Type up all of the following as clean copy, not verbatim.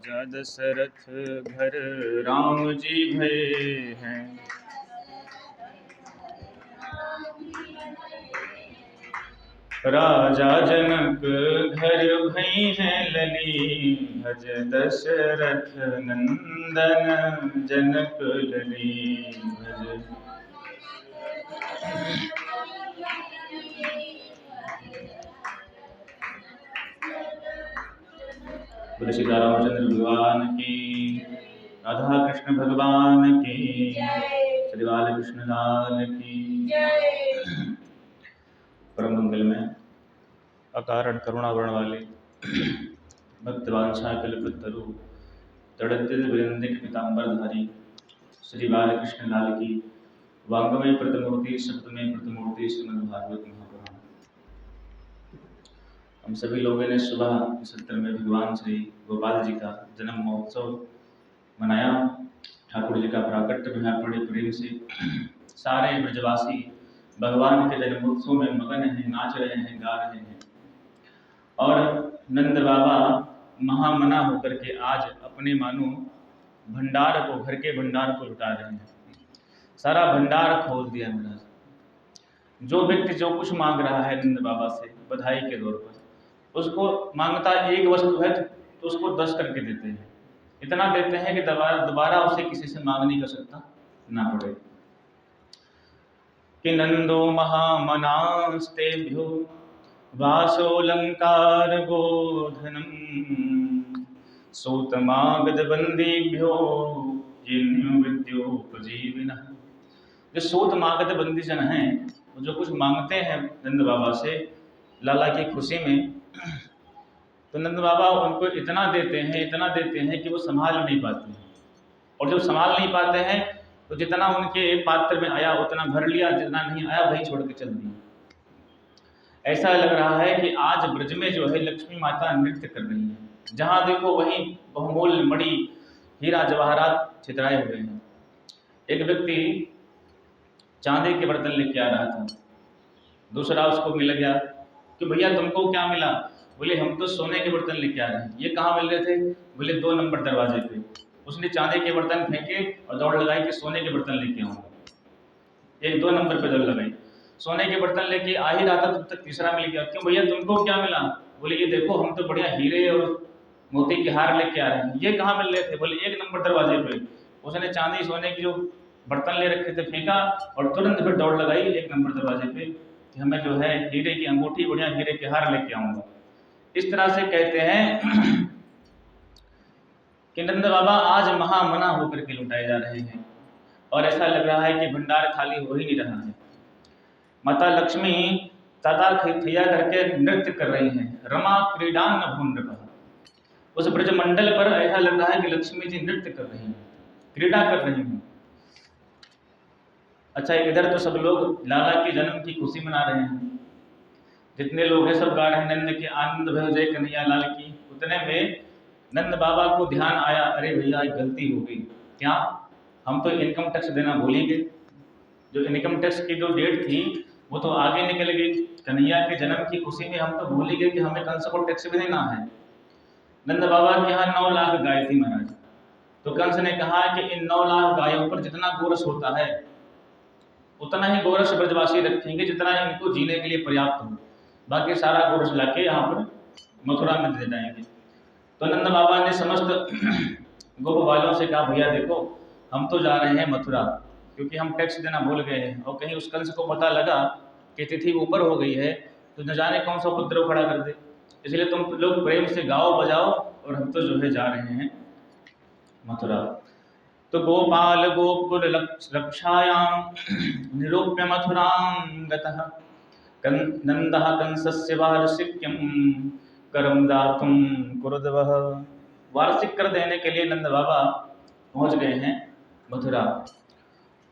राजा दशरथ घर राम जी भये हैं। राजा जनक घर भई हैं लली, भज दशरथ नंदन जनक लली भज। बोले श्री रामचंद्र भगवान की, राधा कृष्ण भगवान की, श्री बालकृष्ण लाल की। परम मंगल में अकारण करुणा वर्ण वाले भक्त वांछा कल्पतरु तड़ंतित विरंदिक पीतांबरधारी श्री बालकृष्ण लाल की वांगमय प्रतिमूर्ति शब्दमय प्रतिमूर्ति श्रीमद् भागवत महापुराण। हम सभी लोगों ने सुबह इस सत्र में भगवान श्री गोपाल जी का जन्म महोत्सव मनाया। ठाकुर जी का प्राकट्य विहार बड़े प्रेम से सारे ब्रजवासी भगवान के जन्मोत्सव में मगन हैं, नाच रहे हैं, गा रहे हैं। और नंद बाबा महामना होकर के आज अपने मानो भंडार को, घर के भंडार को लुटा रहे हैं। सारा भंडार खोल दिया महाराज। जो व्यक्ति जो कुछ मांग रहा है नंद बाबा से बधाई के तौर पर, उसको मांगता एक वस्तु है तो उसको 10 करके देते हैं। इतना देते हैं कि दोबारा उसे किसी से मांग नहीं कर सकता ना पड़े। कि नंदो महामनास्तेभ्यो वासोलंकार गोधनम सूतमागध बंदीभ्यो विद्योपजीविनः। जो सूतमागध बंदी जन हैं वो जो कुछ मांगते हैं नंद बाबा से लाला की खुशी में, तो नंद बाबा उनको इतना देते हैं कि वो संभाल नहीं पाते हैं। और जब संभाल नहीं पाते हैं तो जितना उनके पात्र में आया उतना भर लिया, जितना नहीं आया वही छोड़ के चल दिया। ऐसा लग रहा है कि आज ब्रज में जो है लक्ष्मी माता नृत्य कर रही है। जहाँ देखो वहीं बहुमूल्य मणि हीरा जवाहरात छितराए हुए हैं। एक व्यक्ति चांदी के बर्तन लेके आ रहा था, दूसरा उसको मिल गया कि भैया तुमको क्या मिला? बोले हम तो सोने के बर्तन लेके आ रहे हैं। ये कहाँ मिल रहे थे? बोले 2 नंबर दरवाजे पे। उसने चांदी के बर्तन फेंके और दौड़ लगाई कि सोने के बर्तन लेके आऊंगा। 1 2 नंबर पे दौड़ लगाई, सोने के बर्तन लेके आ ही रहा था तब तक तीसरा मिल गया। क्यों भैया तुमको क्या मिला? बोले ये देखो हम तो बढ़िया हीरे और मोती के हार लेके आ रहे हैं। ये कहाँ मिल रहे थे? बोले 1 नंबर दरवाजे पे। उसने चांदी सोने की जो बर्तन ले रखे थे फेंका और तुरंत फिर दौड़ लगाई 1 नंबर दरवाजे पे कि हमें जो है हीरे की अंगूठी, बढ़िया हीरे के हार लेके आऊंगा। इस तरह से कहते हैं कि नंद बाबा आज महामना होकर के लुटाए जा रहे हैं। और ऐसा लग रहा है कि भंडार खाली हो ही नहीं रहा है। माता लक्ष्मी ताता थैया करके नृत्य कर रही हैं। रमा क्रीडान भून रहा। उस ब्रज मंडल पर ऐसा लग रहा है कि लक्ष्मी जी नृत्य कर रही हैं, क्रीड़ा कर रही हैं। अच्छा, इधर तो सब लोग लाला के जन्म की खुशी मना रहे हैं। जितने लोग हैं सब गा रहे हैं नंद के आनंद भय जय कन्हैया लाल की। उतने में नंद बाबा को ध्यान आया, अरे भैया एक गलती हो गई। क्या? हम तो इनकम टैक्स देना भूल ही गए। जो इनकम टैक्स की जो डेट थी वो तो आगे निकल गई। कन्हैया के जन्म की खुशी में हम तो भूल ही गए कि हमें कंस को टैक्स भी देना है। नंद बाबा के यहाँ 9 लाख गाय थी महाराज। तो कंस ने कहा कि इन 9 लाख गायों पर जितना गोरस होता है उतना ही गोरस ब्रजवासी रखेंगे जितना इनको जीने के लिए पर्याप्त हो। बाकी सारा गोरस लाके यहाँ पर मथुरा में दे जाएंगे। तो नंद बाबा ने समस्त गोप वालों से कहा भैया देखो हम तो जा रहे हैं मथुरा, क्योंकि हम टैक्स देना भूल गए हैं और कहीं उस कंस को पता लगा कि तिथि ऊपर हो गई है तो न जाने कौन सा उपद्रव खड़ा कर दे। इसलिए तुम लोग प्रेम से गाओ बजाओ और हम तो जो है जा रहे हैं मथुरा। तो गोपाल गोकुल रक्षायां निरूप्य मथुरां गतः नंदः कंसस्य वार्षिक्यं करम दातुम कुरुदवः। वार्षिक कर देने के लिए नंद बाबा पहुंच गए हैं मथुरा।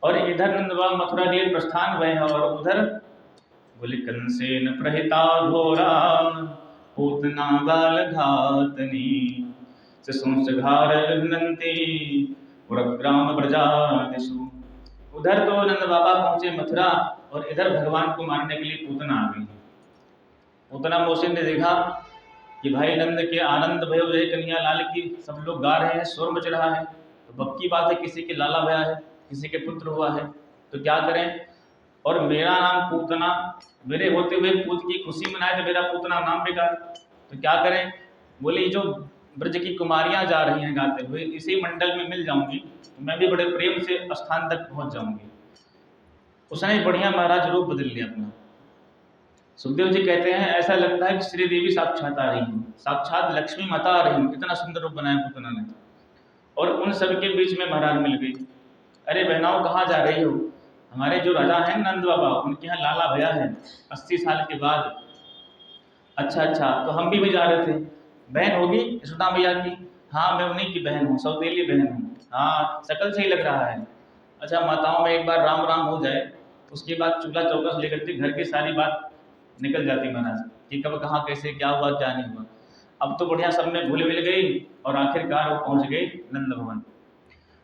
और इधर नंद बाबा मथुरा के लिए प्रस्थान हुए हैं और उधर बोले कंसेन प्रहिता घोरा पूतना बाल घातनी संसघार लघ्नन्ति पुरग्राम ब्रजादिषु। उधर तो नंद बाबा पहुंचे मथुरा और इधर भगवान को मारने के लिए पूतना आ गई। पूतना मोहसिन ने देखा कि भाई नंद के आनंद भयो जय कन्हैया लाल की सब लोग गा रहे हैं, शोर मच रहा है, तो बब की बात है किसी के लाला भया है, किसी के पुत्र हुआ है, तो क्या करें। और मेरा नाम पूतना, मेरे होते हुए पूत की खुशी मनाए तो मेरा पूतना नाम बेकार, तो क्या करें। बोले जो ब्रज की कुमारियां जा रही हैं गाते हुए, इसी मंडल में मिल जाऊंगी तो मैं भी बड़े प्रेम से स्थान तक पहुंच जाऊंगी। उसने बढ़िया महाराज रूप बदल लिया अपना। सुखदेव जी कहते हैं ऐसा लगता है कि श्री देवी साक्षात आ रही हैं, साक्षात लक्ष्मी माता आ रही हैं, इतना सुंदर रूप बनाया पूतना ने। और उन सब के बीच में महाराज मिल गई। अरे बहनाओं कहाँ जा रही हो, हमारे जो राजा हैं नंद बाबा उनके यहाँ लाला भया है 80 साल के बाद। अच्छा अच्छा, तो हम भी जा रहे थे। बहन होगी यशोदा मैया की? हाँ मैं उन्हीं की बहन हूँ, सौतेली बहन हूँ। हाँ शकल से ही लग रहा है। अच्छा माताओं में एक बार राम राम हो जाए उसके बाद चूल्हा चौकस लेकर के घर की सारी बात निकल जाती महाराज, कि कब कहाँ कैसे क्या हुआ क्या नहीं हुआ। अब तो बढ़िया सब में घुल मिल गई और आखिरकार वो पहुंच गई नंद भवन।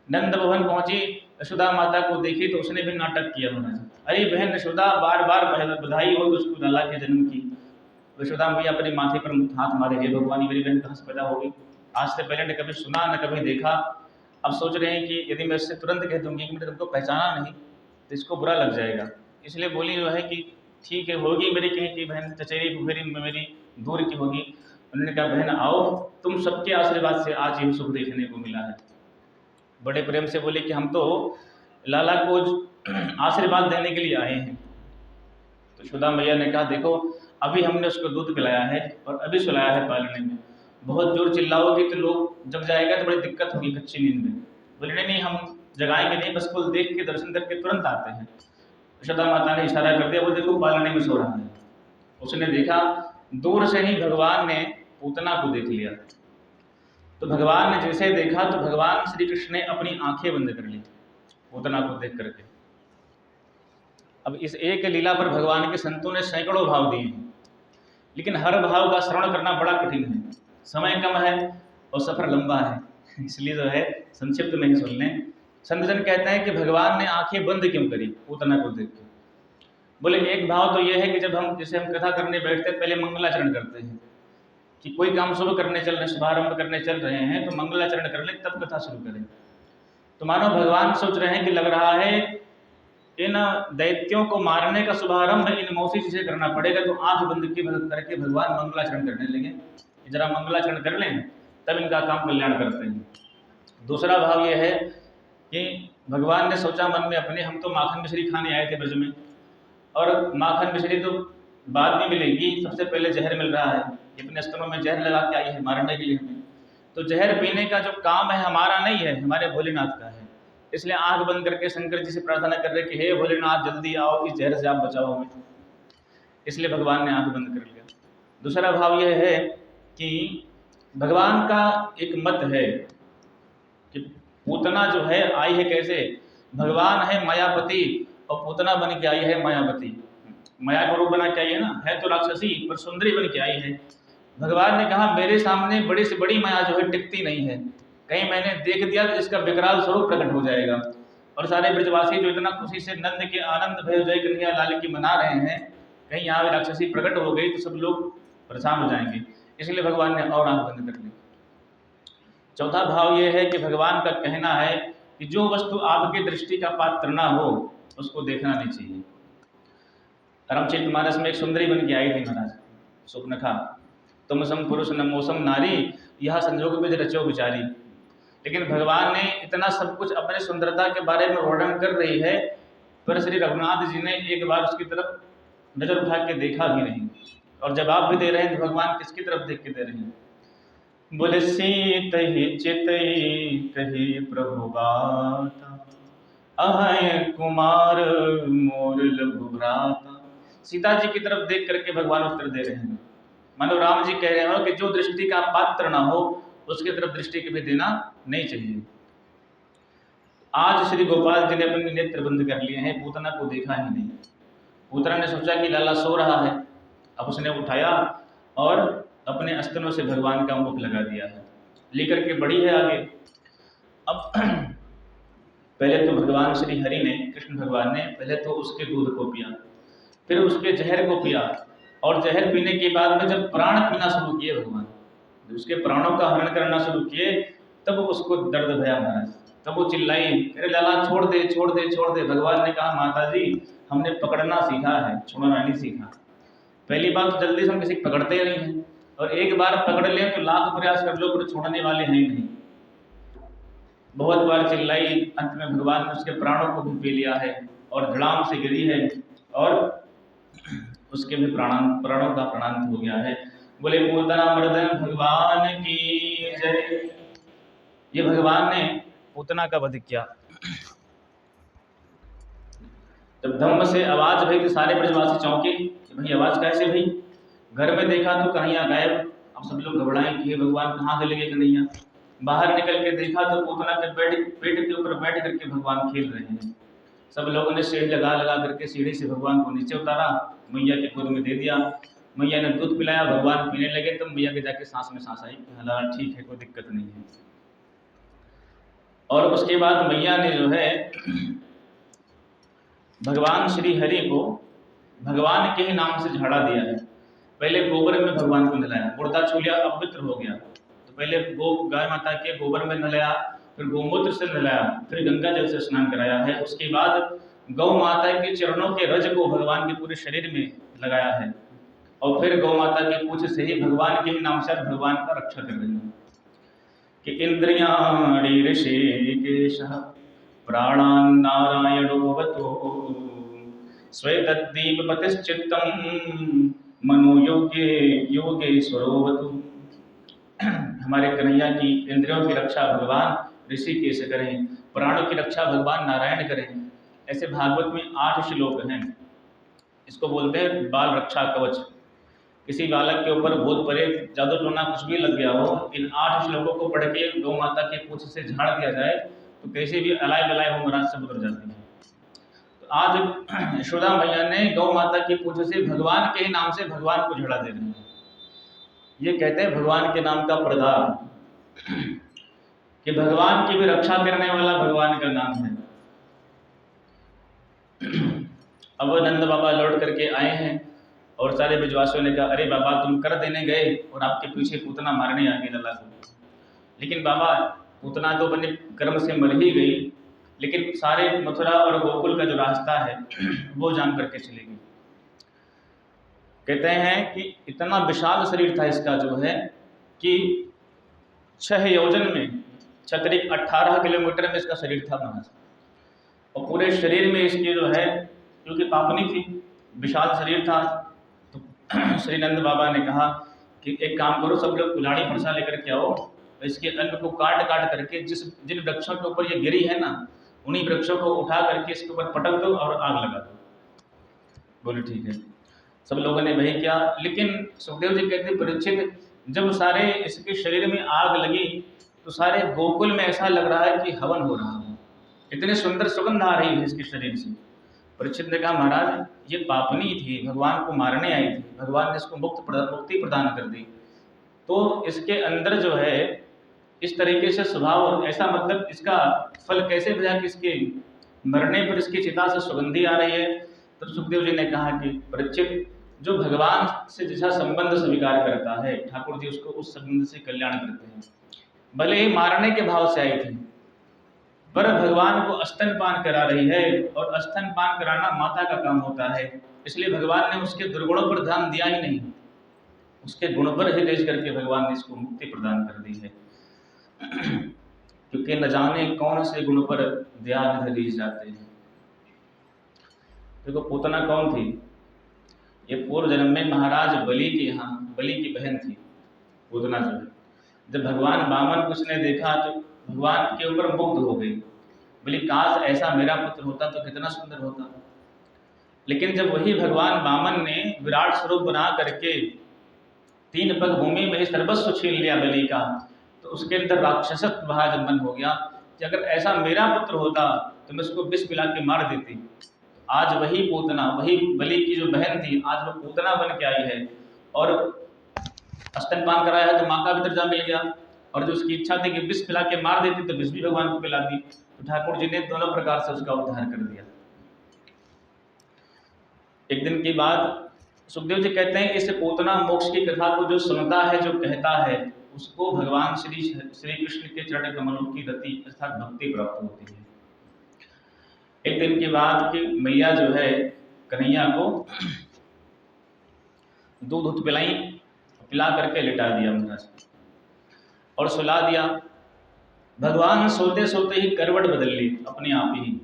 नंद भवन पहुंची, यशोदा माता को देखी तो उसने भी नाटक किया महाराज। अरे बहन यशोदा बार बार बधाई हो तुझको लाला के जन्म की। यशोदा मैया अपने माथे पर हाथ मारे, हे भगवान मेरी बहन कहाँ से पैदा होगी, आज से पहले न कभी सुना न कभी देखा। अब सोच रहे हैं कि यदि मैं इससे तुरंत कह दूंगी कि मैंने तुमको पहचाना नहीं तो इसको बुरा लग जाएगा, इसलिए बोली जो है कि ठीक है होगी मेरी कहीं की बहन, चचेरी फुफेरी मेरी दूर की होगी। उन्होंने कहा बहन आओ, तुम सबके आशीर्वाद से आज ये सुख देखने को मिला है। बड़े प्रेम से बोले कि हम तो लाला को आशीर्वाद देने के लिए आए हैं। तो यशोदा मैया ने कहा देखो अभी हमने उसको दूध पिलाया है और अभी सुलाया है पालने में, बहुत जोर चिल्लाओगी तो लोग जग जाएगा तो बड़ी दिक्कत होगी कच्ची नींद में। बोले नहीं नहीं हम जगाएंगे नहीं, बस कुल देख के दर्शन करके तुरंत आते हैं। यशोदा माता ने इशारा कर दिया, वो देखो पालने में सो रहा है। उसने देखा दूर से ही भगवान ने पूतना को देख लिया। तो भगवान ने जैसे देखा तो भगवान श्री कृष्ण ने अपनी आंखें बंद कर ली पूतना को देख करके। अब इस एक लीला पर भगवान के संतों ने सैकड़ों भाव दिए हैं, लेकिन हर भाव का श्रवण करना बड़ा कठिन है, समय कम है और सफर लंबा है, इसलिए जो है संक्षिप्त में ही सुन लें। संतजन कहते हैं कि भगवान ने आंखें बंद क्यों करी पूतना को देख के। बोले एक भाव तो यह है कि जब हम जैसे हम कथा करने बैठते हैं पहले मंगलाचरण करते हैं, कि कोई काम शुभ करने चल रहे शुभारंभ करने चल रहे हैं तो मंगलाचरण कर ले तब कथा शुरू करें। तो मानो भगवान सोच रहे हैं कि लग रहा है इन दैत्यों को मारने का शुभारंभ इन मौसी जी से करना पड़ेगा, तो आंख बंद करके भगवान मंगलाचरण करने लगे, जरा मंगलाचरण कर लें तब इनका काम कल्याण करते हैं। दूसरा भाव यह है कि भगवान ने सोचा मन में अपने, हम तो माखन मिश्री खाने आए थे ब्रज में और माखन मिश्री तो बाद में मिलेगी, सबसे पहले जहर मिल रहा है, अपने स्तनों में जहर लगा के आई है मारने के लिए हमें। तो जहर पीने का जो काम है हमारा नहीं है, हमारे भोलेनाथ का है। इसलिए आंख बंद करके शंकर जी से प्रार्थना कर रहे कि हे भोलेनाथ जल्दी आओ, इस जहर से आप बचाओ हमें। इसलिए भगवान ने आंख बंद कर लिया। दूसरा भाव यह है कि भगवान का एक मत है कि पूतना जो है आई है कैसे, भगवान है मायापति और पूतना बन के आई है मायावती। माया का रूप बना के आई है ना, है तो राक्षसी पर सुंदरी बन के आई है। भगवान ने कहा मेरे सामने बड़ी से बड़ी माया जो है टिकती नहीं है, कहीं मैंने देख दिया तो इसका विकराल स्वरूप प्रकट हो जाएगा। और सारे ब्रजवासी जो इतना खुशी से नंद के आनंद भय जय कन्हैया लाल की मना रहे हैं, कहीं यहाँ राक्षसी प्रकट हो गई तो सब लोग परेशान हो जाएंगे, इसलिए भगवान ने और आंख बंद कर ली। चौथा भाव यह है कि भगवान का कहना है कि जो वस्तु आपकी दृष्टि का पात्र ना हो उसको देखना नहीं चाहिए। रामचरितमानस में एक सुंदरी बन के आई थी महाराज, सुपनखा, तुम सम पुरुष न मौसम नारी, यह संजोग में रचो विचारी। लेकिन भगवान ने इतना सब कुछ अपने सुंदरता के बारे में वर्णन कर रही है, पर श्री रघुनाथ जी ने एक बार उसकी तरफ नजर उठा के देखा भी नहीं, और जवाब भी दे रहे हैं तो भगवान किसकी तरफ देख के दे रहे हैं। बोले सीत ही चित कही प्रभु बाता, अहय कुमार मोर लघु भ्राता। सीता जी की तरफ देख करके भगवान उत्तर दे रहे हैं, मानो राम जी कह रहे हो कि जो दृष्टि का पात्र ना हो उसकी तरफ दृष्टि कभी देना नहीं चाहिए। आज श्री गोपाल जी ने अपने नेत्र बंद कर लिए हैं, पूतना को देखा ही नहीं। पूतना ने सोचा कि लाला सो रहा है, अब उसने उठाया और अपने स्तनों से भगवान का मुख लगा दिया है, लेकर के बढ़ी है आगे। अब पहले तो भगवान श्री हरि ने, कृष्ण भगवान ने पहले तो उसके दूध को पिया, फिर उसके जहर को पिया, और जहर पीने के बाद में जब प्राण पीना शुरू किए भगवान, जब उसके प्राणों का हरण करना शुरू किए तब उसको दर्द भया महाराज। तब वो चिल्लाई, अरे लाला छोड़ दे छोड़ दे छोड़ दे। भगवान ने कहा माता जी हमने पकड़ना सीखा है, छोड़ना नहीं सीखा। पहली बात तो जल्दी से हम किसी को पकड़ते ही नहीं हैं, और एक बार पकड़ लें तो लाख प्रयास कर लो फिर छोड़ने वाले हैं ही नहीं। बहुत बार चिल्लाई, अंत में भगवान ने उसके प्राणों को भी पी लिया है और धड़ाम से गिरी है और उसके भी प्राणों का प्राणांत हो गया है। बोले पूतना मर्दन भगवान की जय। ये भगवान ने पूतना का वध किया। जब धम्म से आवाज भई तो सारे ब्रजवासी चौंके कि भाई आवाज कैसे भई। घर में देखा तो कन्हैया गायब। अब सब लोग घबराए कि हे भगवान कहाँ चले गए कन्हैया। बाहर निकल के देखा तो पूतना के पेट के ऊपर बैठ करके भगवान खेल रहे हैं। सब लोगों ने सीढ़ी लगा लगा करके सीढ़ी से भगवान को नीचे उतारा, मैया के गोद में दे दिया। मैया ने दूध पिलाया, भगवान पीने लगे तो मैया के जाके सांस में सांस आई, हालांकि ठीक है कोई दिक्कत नहीं है। और उसके बाद मैया ने जो है भगवान श्री हरि को भगवान के ही नाम से झाड़ा दिया है। पहले गोबर में भगवान को नहलाया, मुर्दा छू लिया अपवित्र हो गया, तो पहले गाय माता के गोबर में नहलाया, फिर गोमूत्र से नहलाया, फिर गंगा जल से स्नान कराया है। उसके बाद गौ माता के चरणों के रज को भगवान के पूरे शरीर में लगाया है, और फिर गौ माता के पूछ से ही भगवान के ही नाम से भगवान का रक्षा कर रही है कि इंद्रियाणि ऋषिकेशः प्राणान् नारायणोऽवतो स्वेतद्दीपपतिश्चित्तं मनो योगेश्वरोऽवतु। हमारे कन्हैया की इंद्रियों की रक्षा भगवान ऋषिकेश करें, प्राणों की रक्षा भगवान नारायण करें। ऐसे भागवत में 8 श्लोक हैं। इसको बोलते हैं बाल रक्षा कवच। किसी बालक के ऊपर भूत प्रेत जादू टोना कुछ भी लग गया हो, इन 8 श्लोकों को पढ़ के गौ माता के पूछ से झाड़ दिया जाए तो कैसे भी अलाय बलाय हो महाराज सब उतर जाते हैं। तो आज यशोदा मैया ने गौ माता की पूछ से भगवान के ही नाम से भगवान को झड़ा दे रहे हैं। ये कहते हैं भगवान के नाम का प्रदान कि भगवान की भी रक्षा करने वाला भगवान का नाम है। अब नंद बाबा लौट करके आए हैं और सारे ब्रजवासियों ने कहा अरे बाबा तुम कर देने गए और आपके पीछे पूतना मारने आ गई लला को। लेकिन बाबा पूतना तो अपने कर्म से मर ही गई, लेकिन सारे मथुरा और गोकुल का जो रास्ता है वो जान करके चली गई। कहते हैं कि इतना विशाल शरीर था इसका जो है कि 6 योजन में 18 किलोमीटर में इसका शरीर था महाराज। और पूरे शरीर में इसकी जो है क्योंकि पापनी थी, विशाल शरीर था, तो श्री नंद बाबा ने कहा कि एक काम करो सब लोग कुल्हाड़ी फरसा लेकर के आओ, तो इसके अंग को काट काट करके जिन वृक्षों के ऊपर ये गिरी है ना उन्हीं वृक्षों को उठा करके इसके ऊपर पटक दो और आग लगा दो। बोले ठीक है। सब लोगों ने वही किया। लेकिन सुखदेव जी कहते परीक्षित जब सारे इसके शरीर में आग लगी तो सारे गोकुल में ऐसा लग रहा है कि हवन हो रहा है, इतनी सुंदर सुगंध आ रही है इसके शरीर से। परीक्षित ने कहा महाराज ये पापनी थी, भगवान को मारने आई थी, भगवान ने इसको मुक्ति प्रदान कर दी, तो इसके अंदर जो है इस तरीके से स्वभाव ऐसा, मतलब इसका फल कैसे भया कि इसके मरने पर इसकी चिता से सुगंधी आ रही है। तो सुखदेव जी ने कहा कि परीक्षित जो भगवान से जैसा संबंध स्वीकार करता है ठाकुर जी उसको उस संबंध से कल्याण करते हैं। भले ही मारने के भाव से आई थी पर भगवान को स्तनपान करा रही है, और स्तनपान कराना माता का काम होता है, इसलिए भगवान ने उसके दुर्गुणों पर ध्यान दिया ही नहीं, उसके गुण पर ही देश करके भगवान ने इसको मुक्ति प्रदान कर दी है। क्योंकि न जाने कौन से गुण पर ध्यान धरी जाते हैं। देखो पूतना कौन थी, ये पूर्व जन्म में महाराज बलि के यहाँ बलि की बहन थी पूतना जो है। जब भगवान वामन को उसने देखा तो भगवान के ऊपर मुग्ध हो गई, बोली काश ऐसा मेरा पुत्र होता तो कितना सुंदर होता। लेकिन जब वही भगवान वामन ने विराट स्वरूप बना करके 3 पग भूमि में सर्वस्व छीन लिया बलि का, तो उसके अंदर राक्षसत्व महाजन्मन हो गया कि अगर ऐसा मेरा पुत्र होता तो मैं उसको विष पिला के मार देती। आज वही पूतना, वही बलि की जो बहन थी, आज वो पूतना बन के आई है और स्तनपान कराया है तो माँ का भी दर्जा मिल गया, और जो उसकी इच्छा थी कि विष पिला के मार देती तो विष भी भगवान को पिला दी। तो ठाकुर जी ने दोनों प्रकार से उसका उद्धार कर दिया। एक दिन की बात सुखदेव जी कहते हैं इस पूतना मोक्ष की कथा को जो सुनता है, जो कहता है, उसको भगवान श्री कृष्ण के चरण कमलों की रति अर्थात भक्ति प्राप्त होती है। एक दिन की बात कि मैया जो है कन्हैया को दूध पिलाई, पिला करके लिटा दिया महाराज और सुला दिया। भगवान सोते सोते ही करवट बदल ली अपने आप ही।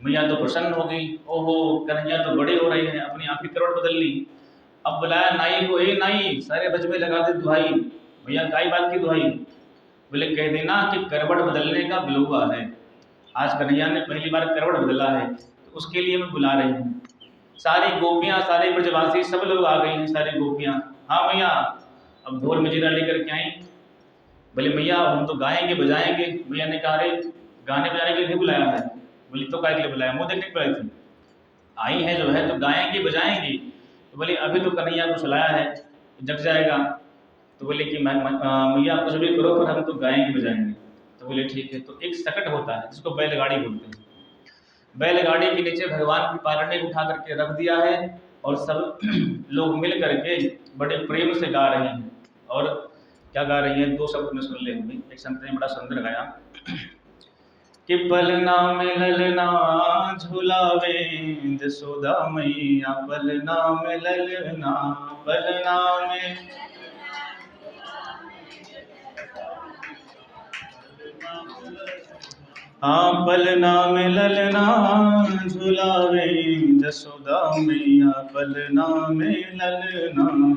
मैया तो प्रसन्न हो गई, ओहो कन्हैया तो बड़े हो रहे हैं, अपनी आप ही करवट बदल ली। अब बुलाया नाई को, ए नाई सारे भज में लगा दे दुहाई। भैया काई बात की दुहाई? बोले कह देना कि करवट बदलने का बिलौवा है, आज कन्हैया ने पहली बार करवट बदला है तो उसके लिए मैं बुला रही हूँ। सारी गोपियाँ, सारे ब्रजवासी सब लोग आ गई हैं, सारी गोपियाँ। हाँ भैया, अब ढोल मजीरा लेकर के आई। बोले मैया हम तो गाएंगे बजाएंगे। मैया ने कहा अरे गाने बजाने के लिए नहीं बुलाया है। बोली तो क्या के लिए बुलाया? मुँह देखने के बुलाई थी, आई है जो है तो गाएंगे बजाएंगे। तो बोले अभी तो कन्हैया को सुलाया है, जग जाएगा। तो बोले कि मैया कुछ भी करो पर हम तो गाएंगे बजाएंगे। तो बोले ठीक है। तो एक सकट होता है जिसको बैलगाड़ी बोलते हैं, बैलगाड़ी के नीचे भगवान की पालने को उठा करके रख दिया है और सब लोग मिल करके बड़े प्रेम से गा रहे हैं। और क्या गा रही है? दो शब्द में सुन ले। एक संत ने बड़ा सुंदर गाया कि पलना में ललना झुलावे जसोदा मैया, पलना में ललना, पलना में हाँ पलना में ललना झुलावे जसोदा मैया, पलना में ललना।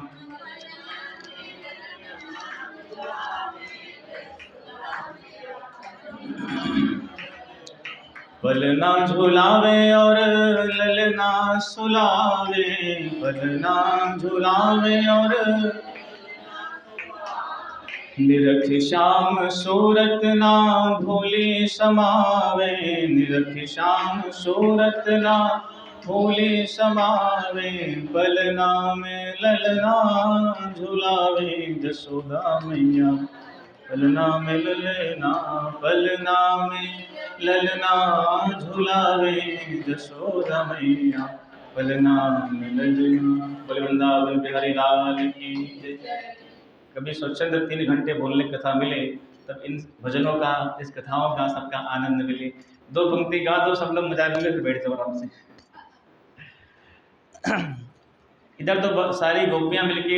पलना झुलावे और ललना सुलावे, पलना झुलावे और निरख श्याम सूरत ना भोली समावे, निरख श्याम सूरत ना भोली समावे, पलना में ललना झुलावे जसोदा मैया, पलना में ललना, पलना में ललना झुलावे जसोदा मैया, पलना में ललना। बोले वृंदावन बिहारी लाल की जय। कभी स्वच्छंद 3 घंटे बोलने कथा मिले तब इन भजनों का, इस कथाओं का सबका आनंद मिले। 2 पंक्ति गा दो, सब लोग मजा लेंगे, फिर बैठ जाओ आराम से। इधर तो सारी गोपियां मिलके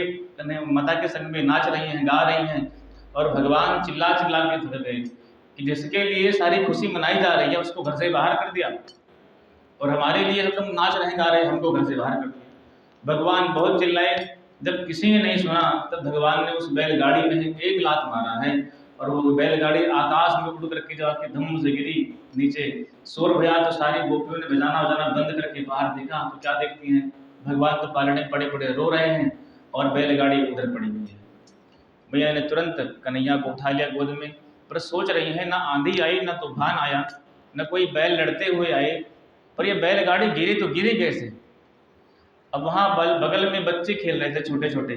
माता के संग में नाच रही हैं, गा रही हैं और भगवान चिल्ला चिल्ला के थक गए कि जिसके लिए सारी खुशी मनाई जा रही है उसको घर से बाहर कर दिया और हमारे लिए सब लोग नाच रहे गा रहे हैं, हमको घर से बाहर कर दिया। भगवान बहुत चिल्लाए, जब किसी ने नहीं सुना तब भगवान ने उस बैलगाड़ी में एक लात मारा है और वो बैलगाड़ी आकाश में उड़ करके जाके धम से गिरी नीचे। शोर भया तो सारी गोपियों ने बजाना बजाना बंद करके बाहर देखा तो क्या देखती हैं? भगवान तो पालने पड़े पड़े रो रहे हैं और बैलगाड़ी उधर पड़ी हुई है। मैया ने तुरंत कन्हैया को उठा लिया गोद में, पर सोच रही है ना आंधी आई ना तूफान आया न कोई बैल लड़ते हुए आए, पर ये बैलगाड़ी गिरी तो गिरी कैसे? अब वहाँ बगल में बच्चे खेल रहे थे छोटे छोटे,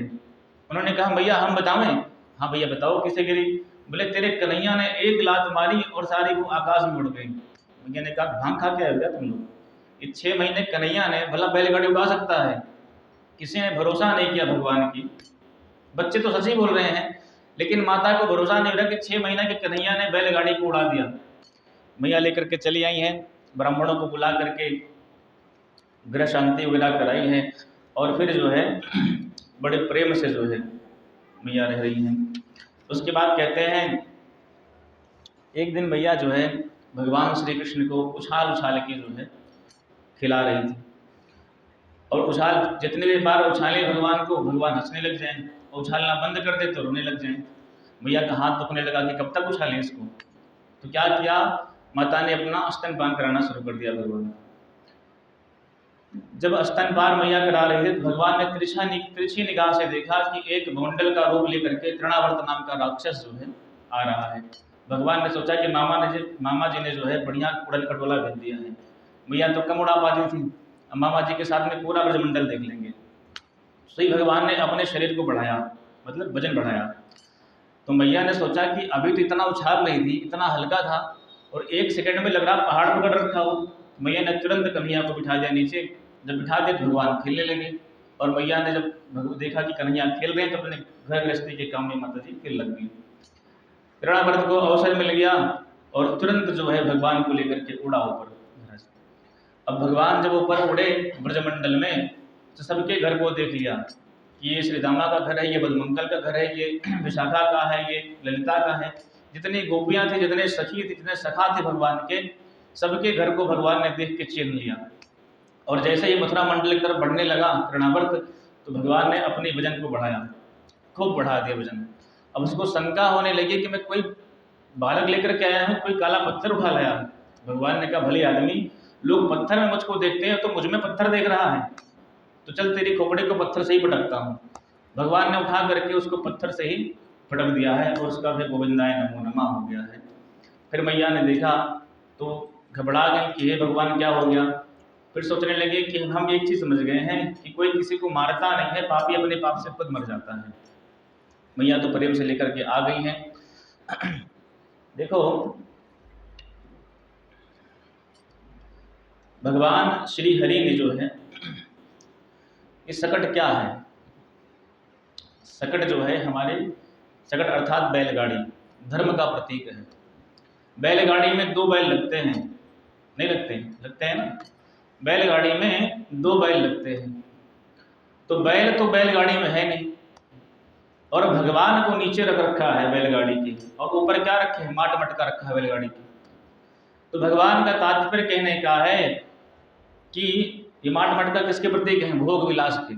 उन्होंने कहा भैया हम बतावें? हाँ भैया बताओ किसे गिरी? बोले तेरे कन्हैया ने एक लात मारी और सारी वो आकाश में उड़ गई। भैया ने कहा भांग खा के आए क्या तुम लोग? ये 6 महीने कन्हैया ने भला बैलगाड़ी उड़ा सकता है? किसी ने भरोसा नहीं किया भगवान की। बच्चे तो सच ही बोल रहे हैं, लेकिन माता को भरोसा नहीं हो रहा कि 6 महीना के कन्हैया ने बैलगाड़ी को उड़ा दिया। मैया लेकर के चली आई हैं, ब्राह्मणों को बुला करके गृह शांति वगैरह कराई है और फिर जो है बड़े प्रेम से जो है मैया रह रही हैं। उसके बाद कहते हैं एक दिन मैया जो है भगवान श्री कृष्ण को उछाल उछाल के जो है खिला रही थी और उछाल जितने भी बार उछाले भगवान को, भगवान हंसने लग जाएं और उछालना बंद कर दे तो रोने लग जाएं। मैया का हाथ दुखने लगा कि कब तक उछालें इसको। तो क्या किया, माता ने अपना स्तनपान कराना शुरू कर दिया। भगवान जब स्तनपान मैया करा रही थी तो भगवान ने तिरछी निगाह से देखा कि एक गोंडल का रूप लेकर के तृणावर्त नाम का राक्षस जो है आ रहा है। भगवान ने सोचा कि मामा जी ने जो है बढ़िया उड़न खटोला भेज दिया है। मैया तो कम उड़ा पाती थी, अब मामा जी के साथ में पूरा ब्रजमंडल देख लेंगे। सही भगवान ने अपने शरीर को बढ़ाया, मतलब वजन बढ़ाया। तो मैया ने सोचा कि अभी तो इतना उछाल रही थी, इतना हल्का था और 1 सेकंड में लग रहा पहाड़ पकड़ रखा हो। मैया ने तुरंत कन्हैया को बिठा दिया नीचे। जब बिठा दिया भगवान खेलने लगे। और मैया ने जब देखा कि कन्हैया खेल रहे हैं तो अपने घर गृहस्थी के काम में माता जी फिर लग गई। कृणावर्त को अवसर मिल गया और तुरंत जो है भगवान को लेकर के उड़ा ऊपर। अब भगवान जब ऊपर उड़े ब्रजमंडल में तो सबके घर को देख लिया कि ये श्री दामा का घर है, ये बदमंगल का घर है, ये विशाखा का है, ये ललिता का है। जितनी गोपियां थी, जितने सखी थे, जितने सखा थे भगवान के, सबके घर को भगवान ने देख के चीन लिया। और जैसे ही मथुरा मंडल की तरफ बढ़ने लगा कृणावर्त, तो भगवान ने अपनी वजन को बढ़ाया, खूब बढ़ा दिया वजन। अब उसको शंका होने लगी कि मैं कोई बालक लेकर के आया हूँ, कोई काला पत्थर उठा लाया। भगवान ने कहा भले आदमी, लोग पत्थर में मुझको देखते हैं तो मुझ में पत्थर देख रहा है, तो चल तेरी खोपड़ी को पत्थर से ही पटकता हूँ। भगवान ने उठा करके उसको पत्थर से ही पटक दिया है और उसका फिर गोविंदाय नमो नमः हो गया है। फिर मैया ने देखा तो घबरा गई कि हे भगवान क्या हो गया। फिर सोचने लगे कि हम एक चीज़ समझ गए हैं कि कोई किसी को मारता नहीं है, पापी अपने पाप से खुद मर जाता है। मैया तो प्रेम से लेकर के आ गई हैं। देखो भगवान श्री हरि ने जो है, इस सकट क्या है, सकट जो है हमारे, सकट अर्थात बैलगाड़ी, धर्म का प्रतीक है। बैलगाड़ी में दो बैल लगते हैं, नहीं लगते? लगते हैं ना। बैलगाड़ी में दो बैल लगते हैं, तो बैल तो बैलगाड़ी में है नहीं, और भगवान को नीचे रख रखा है बैलगाड़ी के, और ऊपर क्या रखे हैं, माट मटका रखा है बैलगाड़ी के। तो भगवान का तात्पर्य कहने का है कि ये माट मटका किसके प्रतीक हैं, भोग विलास के।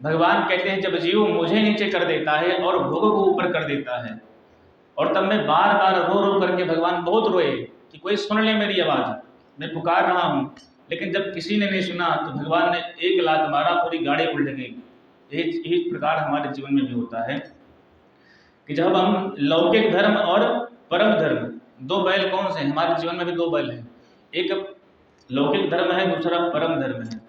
भगवान कहते हैं जब जीव मुझे नीचे कर देता है और भोग को ऊपर कर देता है, और तब मैं बार बार रो रो करके, भगवान बहुत रोए कि कोई सुन ले मेरी आवाज़, मैं पुकार रहा हूँ, लेकिन जब किसी ने नहीं सुना तो भगवान ने एक लात मारा, पूरी गाड़ी उल्ट गई। यही प्रकार हमारे जीवन में भी होता है कि जब हम लौकिक धर्म और परम धर्म, दो बैल कौन से हैं हमारे जीवन में भी, दो बैल हैं, एक लौकिक धर्म है, दूसरा परम धर्म है।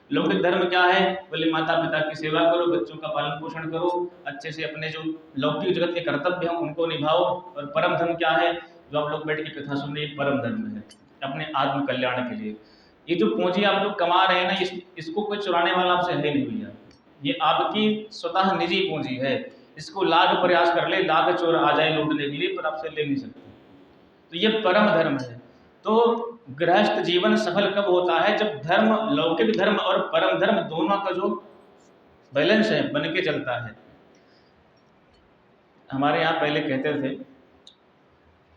लौकिक धर्म क्या है, बोले माता पिता की सेवा करो, बच्चों का पालन पोषण करो, अच्छे से अपने जो लौकिक जगत के कर्तव्य हैं उनको निभाओ। और परम धर्म क्या है, जो आप लोग बैठ के कथा सुन रहे हैं, परम धर्म है अपने आत्म कल्याण के लिए। ये जो पूंजी आप लोग कमा रहे हैं ना, इसको कोई चुराने वाला आपसे है नहीं भैया, ये आपकी स्वतः निजी पूंजी है। इसको लाख प्रयास कर ले, लाख चोर आ जाए लूटने के लिए, पर आपसे ले नहीं सकते। तो ये परम धर्म है। तो गृहस्थ जीवन सफल कब होता है, जब धर्म, लौकिक धर्म और परम धर्म दोनों का जो बैलेंस है बन के चलता है। हमारे यहाँ पहले कहते थे,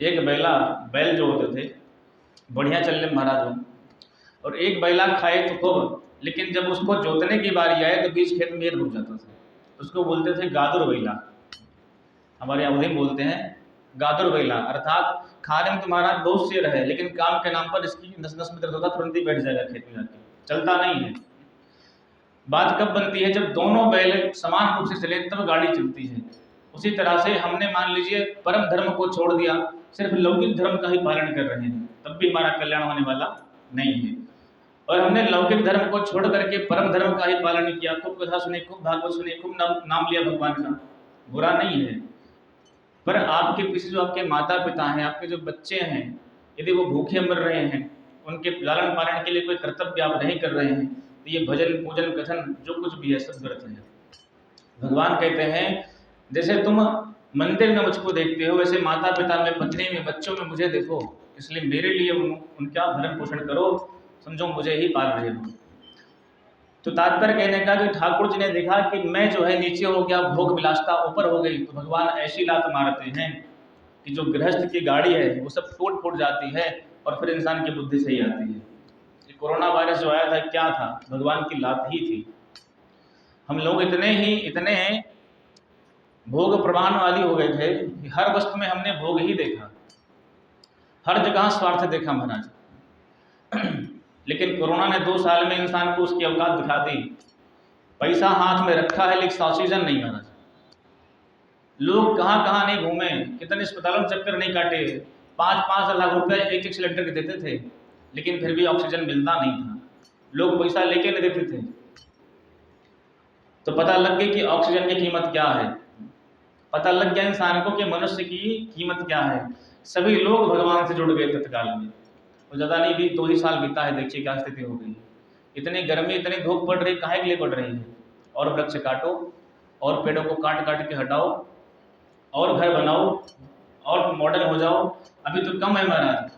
एक बैल जो होते थे बढ़िया चलने महाराज हो, और एक बैला खाए तो खूब, लेकिन जब उसको जोतने की बारी आए तो बीच खेत में रुक जाता था, उसको बोलते थे गादुर बैला। हमारे यहाँ उधर बोलते हैं गादुर बैला, अर्थात खाने में तुम्हारा बहुत शेर है, लेकिन काम के नाम पर इसकी नस नस में दर्द होता, तुरंत ही बैठ जाएगा खेत में जाके, चलता नहीं है। बात कब बनती है, जब दोनों बैल समान रूप से चले तब गाड़ी चलती है। उसी तरह से हमने मान लीजिए परम धर्म को छोड़ दिया, सिर्फ लौकिक धर्म का ही पालन कर रहे हैं, तब भी हमारा कल्याण होने वाला नहीं है। और हमने लौकिक धर्म को छोड़ करके परम धर्म का ही पालन किया, खूब कथा सुनी, खूब भागवत सुनी, खूब नाम लिया भगवान का, बुरा नहीं है। पर आपके पीछे जो आपके माता पिता हैं, आपके जो बच्चे हैं, यदि वो भूखे मर रहे हैं, उनके लालन पालन के लिए कोई कर्तव्य आप नहीं कर रहे हैं, तो ये भजन पूजन कथन जो कुछ भी है सब व्यर्थ है। भगवान कहते हैं जैसे तुम मंदिर में मुझको देखते हो, वैसे माता पिता में, पत्नी में, बच्चों में मुझे देखो, इसलिए मेरे लिए उनका भरण पोषण करो, समझो मुझे ही पाल रहे हो। तो तात्पर्य कहने का कि ठाकुर जी ने देखा कि मैं जो है नीचे हो गया, भोग विलासता ऊपर हो गई, तो भगवान ऐसी लात मारते हैं कि जो गृहस्थ की गाड़ी है वो सब फूट फूट जाती है, और फिर इंसान की बुद्धि सही आती है। ये कोरोना वायरस जो आया था क्या था, भगवान की लात ही थी। हम लोग इतने भोग प्रमाण वाली हो गए थे कि हर वस्तु में हमने भोग ही देखा, हर जगह स्वार्थ देखा महाराज। लेकिन कोरोना ने 2 साल में इंसान को उसकी औकात दिखा दी। पैसा हाथ में रखा है लेकिन ऑक्सीजन नहीं महाराज। लोग कहाँ कहाँ नहीं घूमे, कितने अस्पतालों में चक्कर नहीं काटे, 5-5 लाख रुपए एक सिलेंडर के देते थे, लेकिन फिर भी ऑक्सीजन मिलता नहीं था, लोग पैसा लेके नहीं देते थे। तो पता लग गई कि ऑक्सीजन की कीमत क्या है, पता लग गया इंसान को कि मनुष्य की कीमत क्या है। सभी लोग भगवान से जुड़ गए तत्काल में। तो ज़्यादा नहीं भी 2 ही साल बीता है, देखिए क्या स्थिति हो गई। इतनी गर्मी, इतनी धूप पड़ रही, काहे के लिए पड़ रही है? और वृक्ष काटो और पेड़ों को काट काट के हटाओ और घर बनाओ और मॉडर्न हो जाओ, अभी तो कम है महाराज।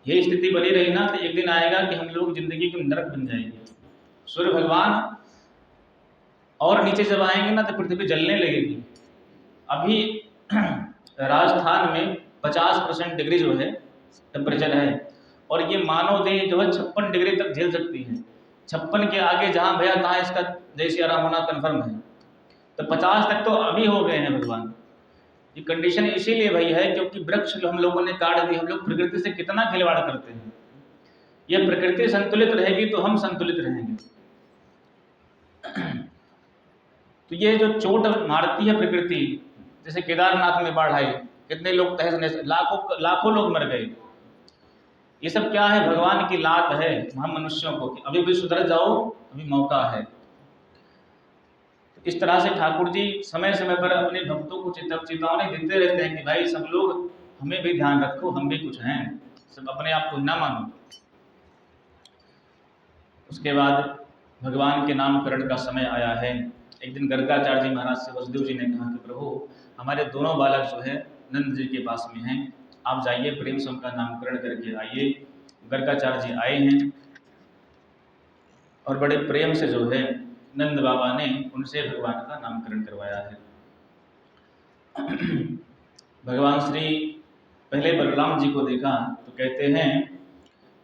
ये स्थिति बनी रही ना तो एक दिन आएगा कि हम लोग जिंदगी के नरक बन जाएंगे। सूर्य भगवान और नीचे जब आएंगे ना तो पृथ्वी जलने लगेगी। अभी राजस्थान में 50% डिग्री जो है टेम्परेचर है, और ये मानव देह जो है 56 डिग्री तक झेल सकती है। 56 के आगे जहाँ भैया तहाँ इसका जय सिया राम होना कन्फर्म है। तो 50 तक तो अभी हो गए हैं भगवान। ये कंडीशन इसीलिए भाई है क्योंकि वृक्ष हम लोगों ने काट दिए। हम लोग प्रकृति से कितना खिलवाड़ करते हैं। ये प्रकृति संतुलित रहेगी तो हम संतुलित रहेंगे। तो ये जो चोट मारती है प्रकृति, जैसे केदारनाथ में बाढ़ आई, कितने लोग तहस नहस, लाखों लोग मर गए। ये सब क्या है? भगवान की लात है हम मनुष्यों को कि अभी भी सुधर जाओ, अभी मौका है। इस तरह से ठाकुर जी समय समय पर अपने भक्तों को चेतावनी देते रहते हैं कि भाई सब लोग हमें भी ध्यान रखो, हम भी कुछ हैं, सब अपने आप को ना मानो। उसके बाद भगवान के नामकरण का समय आया है। एक दिन गर्गाचार्य जी महाराज से वसुदेव जी ने कहा कि प्रभु हमारे दोनों बालक जो है नंद जी के पास में हैं, आप जाइए प्रेम से उनका नामकरण करके आइए। गर्गाचार्य जी आए हैं और बड़े प्रेम से जो है नंद बाबा ने उनसे भगवान का नामकरण करवाया है। भगवान श्री पहले बलराम जी को देखा तो कहते हैं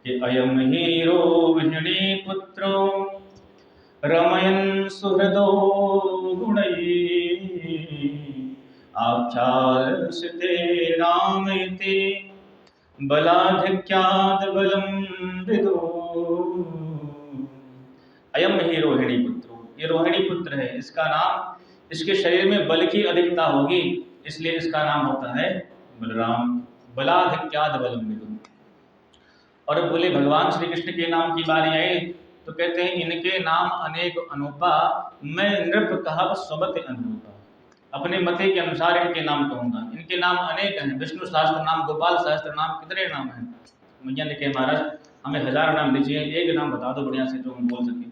कि अयम हीरो विहिणी पुत्रो रमयन् सुहृदो गुणैः आख्यास्यते राम इति बलाधिक्याद् बलं विदो। अयम ही रोहिणी पुत्रो, ये रोहिणी पुत्र है, इसका नाम, इसके शरीर में बल की अधिकता होगी इसलिए इसका नाम होता है बलराम। बलाधिक्याद् बलं विदो। और बोले भगवान श्री कृष्ण के नाम की बारी आई तो कहते हैं इनके नाम अनेक अनूपा, मैं नृप कहब स्वमति अनूपा। अपने मते के अनुसार इनके नाम कहूंगा। इनके नाम अनेक हैं, विष्णु सहस्त्र नाम, गोपाल सहस्त्र नाम, कितने नाम हैं। मैया ने कहा महाराज हमें 1000 नाम दीजिए, एक नाम बता दो बढ़िया से जो हम बोल सके।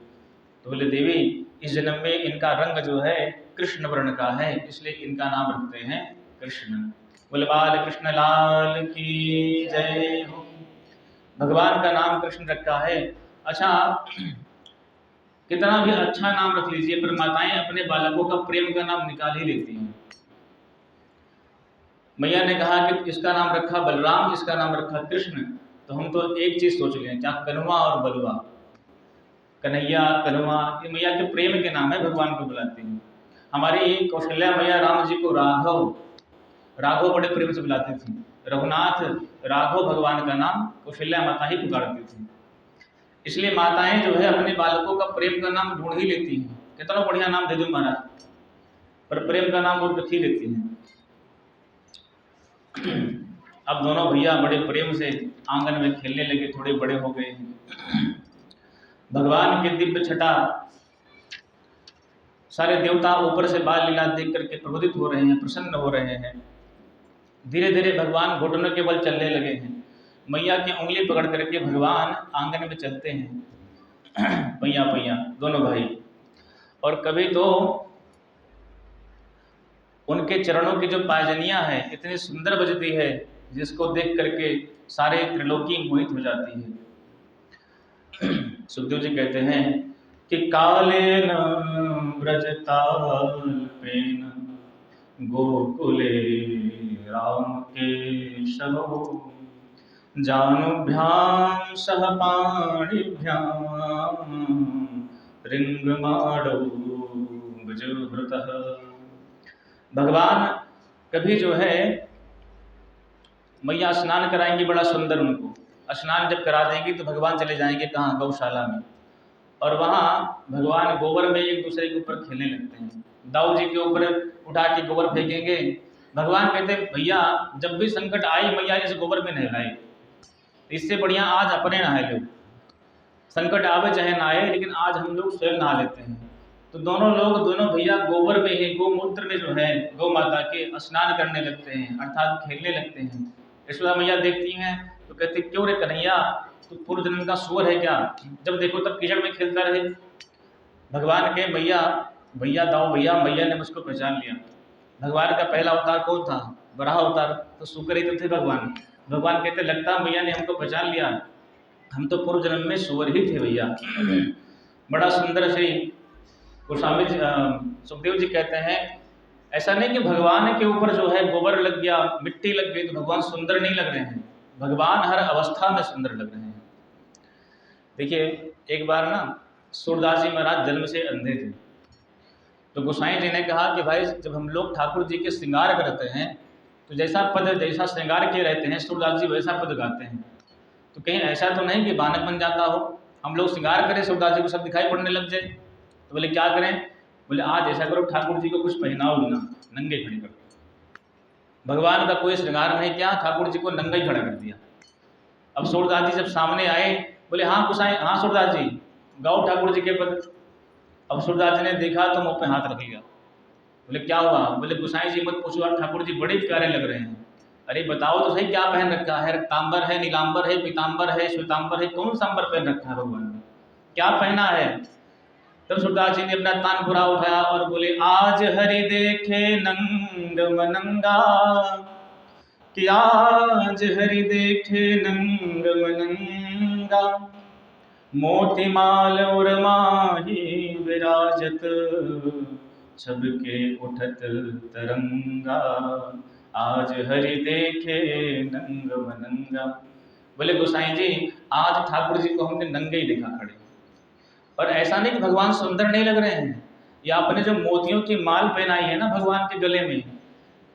तो बोले देवी इस जन्म में इनका रंग जो है कृष्ण वर्ण का है इसलिए इनका नाम रखते हैं कृष्ण। बोले बाल कृष्ण लाल की जय हो। भगवान का नाम कृष्ण रखा है। अच्छा कितना भी अच्छा नाम रख लीजिए पर माताएं अपने बालकों का प्रेम का नाम निकाल ही लेती हैं। मैया ने कहा कि इसका नाम रखा बलराम, इसका नाम रखा कृष्ण, तो हम तो एक चीज सोच लें क्या कनुआ और बलुआ, कन्हैया कनुआ, ये मैया के प्रेम के नाम है, भगवान को बुलाती हैं। हमारी कौशल्या मैया राम जी को राघव, राघव बड़े प्रेम से बुलाती थी। रघुनाथ, राघव भगवान का नाम कौशल्या माता ही पुकारती थी। इसलिए माताएं जो है अपने बालकों का प्रेम का नाम ढूंढ ही लेती हैं। कितना बढ़िया नाम दे दो महाराज, पर प्रेम का नाम वो रख ही लेती हैं। अब दोनों भैया बड़े प्रेम से आंगन में खेलने लगे, थोड़े बड़े हो गए हैं। भगवान के दिव्य छटा, सारे देवता ऊपर से बाल लीला देख करके प्रबोधित हो रहे हैं, प्रसन्न हो रहे हैं। धीरे धीरे भगवान घुटनों के बल चलने लगे हैं। मैया की उंगली पकड़ करके भगवान आंगन में चलते हैं, पैया पैया दोनों भाई। और कभी तो उनके चरणों की जो पायजनियां हैं इतनी सुंदर बजती है जिसको देख करके सारे त्रिलोकी मोहित हो जाती है। सुखदेव जी कहते हैं कि कालेन व्रजताल्पेन गोकुले राम केशवो जानुभ्यां सह पाणिभ्यां रिंगमाणो भुजभृतः। भगवान कभी जो है मैया स्नान कराएंगी बड़ा सुंदर, उनको स्नान जब करा देंगी तो भगवान चले जाएंगे कहाँ, गौशाला में, और वहाँ भगवान गोबर में एक दूसरे के ऊपर खेलने लगते हैं। दाऊ जी के ऊपर उठा के गोबर फेंकेंगे। भगवान कहते हैं भैया जब भी संकट आई मैया इस गोबर में नहलाई, इससे बढ़िया आज अपने नहाए लो। संकट आवे चाहे ना आए लेकिन आज हम लोग स्वयं नहा लेते हैं। तो दोनों भैया गोबर में ही, गोमूत्र में जो है गौ माता के स्नान करने लगते हैं, अर्थात खेलने लगते हैं। यशोदा मैया देखती हैं तो कहती क्यों रे कन्हैया तू पूर्व जन्म का सुअर है क्या, जब देखो तब कीचड़ में खेलता रहे। भगवान के मैया भैया दाओ भैया, मैया ने मुझको पहचान लिया। भगवान का पहला अवतार कौन था? वराह अवतार, तो शुक्र ही तो थे भगवान। भगवान कहते लगता मैया ने हमको पहचान लिया, हम तो पूर्व जन्म में सुअर ही थे भैया। बड़ा सुंदर श्री गोस्वामी जी सुखदेव जी कहते हैं ऐसा नहीं कि भगवान के ऊपर जो है गोबर लग गया, मिट्टी लग गई तो भगवान सुंदर नहीं लग रहे हैं, भगवान हर अवस्था में सुंदर लग रहे हैं। देखिए एक बार ना सूरदास जी महाराज जन्म से अंधे थे, तो गोसाई जी ने कहा कि भाई जब हम लोग ठाकुर जी के श्रृंगार करते हैं तो जैसा पद जैसा श्रृंगार किए रहते हैं सूरदास जी वैसा पद गाते हैं, तो कहीं ऐसा तो नहीं कि बानक बन जाता हो, हम लोग श्रृंगार करें सूरदास जी को सब दिखाई पड़ने लग जाए। तो बोले क्या करें? बोले आज ऐसा करो ठाकुर जी को कुछ पहनाओ ना, नंगे खड़े कर। भगवान का कोई श्रृंगार नहीं किया, ठाकुर जी को नंगा ही खड़ा कर दिया। अब सूरदास जी जब सामने आए बोले हाँ गोसाई, हाँ सूरदास जी गाओ ठाकुर जी के पद। अब सूरदास जी ने देखा तो मुँह पे हाथ रख लिया। बोले क्या हुआ? बोले गोसाई जी मत पूछो, आप ठाकुर जी बड़े प्यारे लग रहे हैं। अरे बताओ तो सही क्या पहन रखा है? रक्तांबर है, नीलांबर है, पीतांबर है, श्वेतांबर है, कौन सा अंबर पहन रखा है भगवान ने, क्या पहना है? तब सूरदास जी ने अपना तान पूरा उठाया और बोले आज हरि देखे नंग मनंगा, कि आज हरि देखे नंग मनंगा, मोती माल और माही विराजत, छबके उठत तरंगा, आज हरि देखे नंग मनंगा। बोले गोसाई जी आज ठाकुर जी को हमने नंगे ही देखा खड़े, और ऐसा नहीं कि भगवान सुंदर नहीं लग रहे हैं, या आपने जो मोतियों की माल पहनाई है ना भगवान के गले में,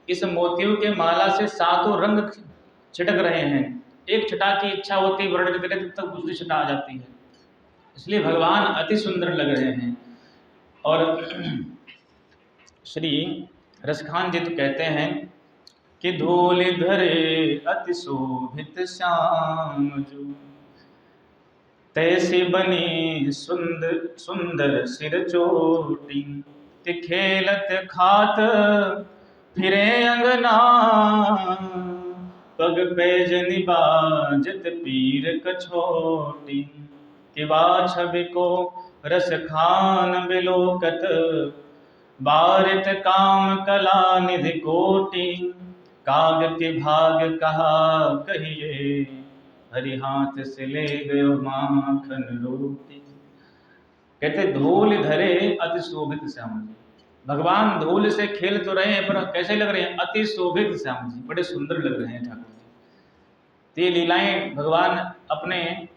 इस मोतियों के माला से सातों रंग छिटक रहे हैं, एक छटा की इच्छा होती है वर्णन करे तब तक दूसरी छटा आ जाती है, इसलिए भगवान अति सुंदर लग रहे हैं। और श्री रसखान जी तो कहते हैं कि धूल धरे अति शोभित श्याम जो, तैसे बनी सुंदर सुंदर सिर चोटी, कि खेलत खात फिरे अंगना, पग पैज निबाजत पीर कछोटी, कि छवि को रस खान बिलोकत, बारित काम कला निधि कोटि, काग के भाग कहा कहिए, हरि हाथ से ले गयो माखन रोटी। कहते धूल धरे अति शोभित श्याम जी, भगवान धूल से खेल तो रहे हैं पर कैसे लग रहे हैं? अति शोभित श्याम जी, बड़े सुंदर लग रहे हैं ठाकुर जी। ये लीलाएं भगवान अपने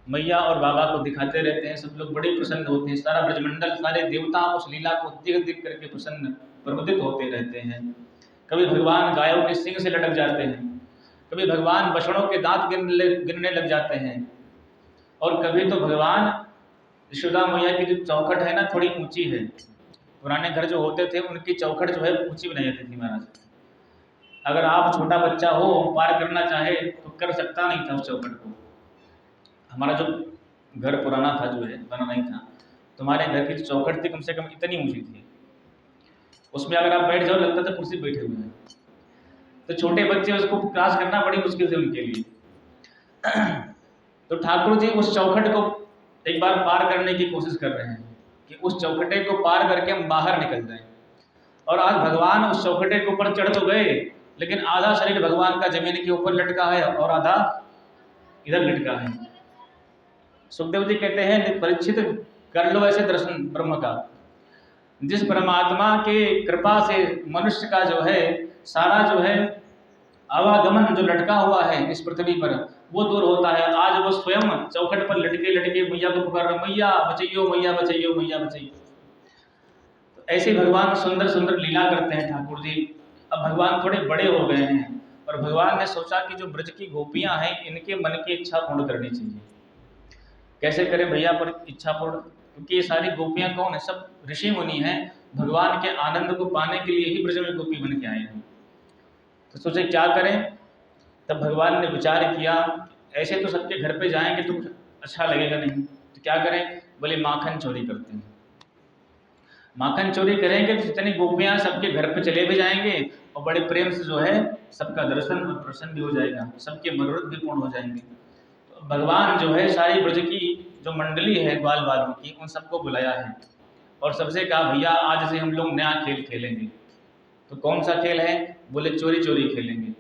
मैया और बाबा को दिखाते रहते हैं, सब लोग बड़े प्रसन्न होते हैं, सारा ब्रजमंडल सारे देवता उस लीला को देख देख करके प्रसन्न प्रमुदित होते रहते हैं। कभी भगवान गायों के सिंग से लटक जाते हैं, कभी भगवान बछड़ों के दांत गिरने लग जाते हैं, और कभी तो भगवान यशोदा मैया की जो चौखट है ना थोड़ी ऊंची है, पुराने घर जो होते थे उनकी चौखट जो है ऊंची बनाई जाती थी महाराज। अगर आप छोटा बच्चा हो पार करना चाहे तो कर सकता नहीं था उस चौखट को। हमारा जो घर पुराना था जो है बना नहीं था, तुम्हारे घर की चौखट थी कम से कम इतनी ऊंची थी, उसमें अगर आप बैठ जाओ लगता था कुर्सी बैठे हुए हैं, तो छोटे बच्चे उसको क्रॉस करना बड़ी मुश्किल थी उनके लिए। तो ठाकुर जी उस चौखट को एक बार पार करने की कोशिश कर रहे हैं कि उस चौखटे को पार करके हम बाहर निकल जाएं, और आज भगवान उस चौखटे के ऊपर चढ़ तो गए, लेकिन आधा शरीर भगवान का जमीन के ऊपर लटका है और आधा इधर लटका है। सुखदेव जी कहते हैं परीक्षित कर लो ऐसे दर्शन ब्रह्म का, जिस परमात्मा के कृपा से मनुष्य का जो है सारा जो है आवागमन जो लटका हुआ है इस पृथ्वी पर वो दूर होता है। आज वो स्वयं चौखट पर लटके लटके मैया को पुकार रहे, मैया बचाइयो मैया बचाइयो मैया बचाइयो। तो ऐसे भगवान सुंदर सुंदर लीला करते हैं ठाकुर जी। अब भगवान थोड़े बड़े हो गए हैं और भगवान ने सोचा कि जो ब्रज की गोपियां हैं इनके मन की इच्छा पूर्ण करनी चाहिए। कैसे करें भैया पर इच्छा पूर्ण? क्योंकि ये सारी गोपियां कौन है? सब ऋषि मुनि हैं, भगवान के आनंद को पाने के लिए ही ब्रज में गोपी बन के आए हैं। तो सोचे क्या करें? तब भगवान ने विचार किया ऐसे तो सबके घर पे जाएंगे तो अच्छा लगेगा नहीं, तो क्या करें? बोले माखन चोरी करते हैं। माखन चोरी करेंगे तो जितनी गोपियां सबके घर पे चले भी जाएंगे और बड़े प्रेम से जो है सबका दर्शन और प्रसन्न भी हो जाएगा, सबके मनोरथ भी पूर्ण हो जाएंगे। तो भगवान जो है सारी ब्रज की जो मंडली है ग्वाल वालों की उन सबको बुलाया है और सबसे कहा भैया आज से हम लोग नया खेल खेलेंगे। तो कौन सा खेल है? बोले चोरी चोरी खेलेंगे।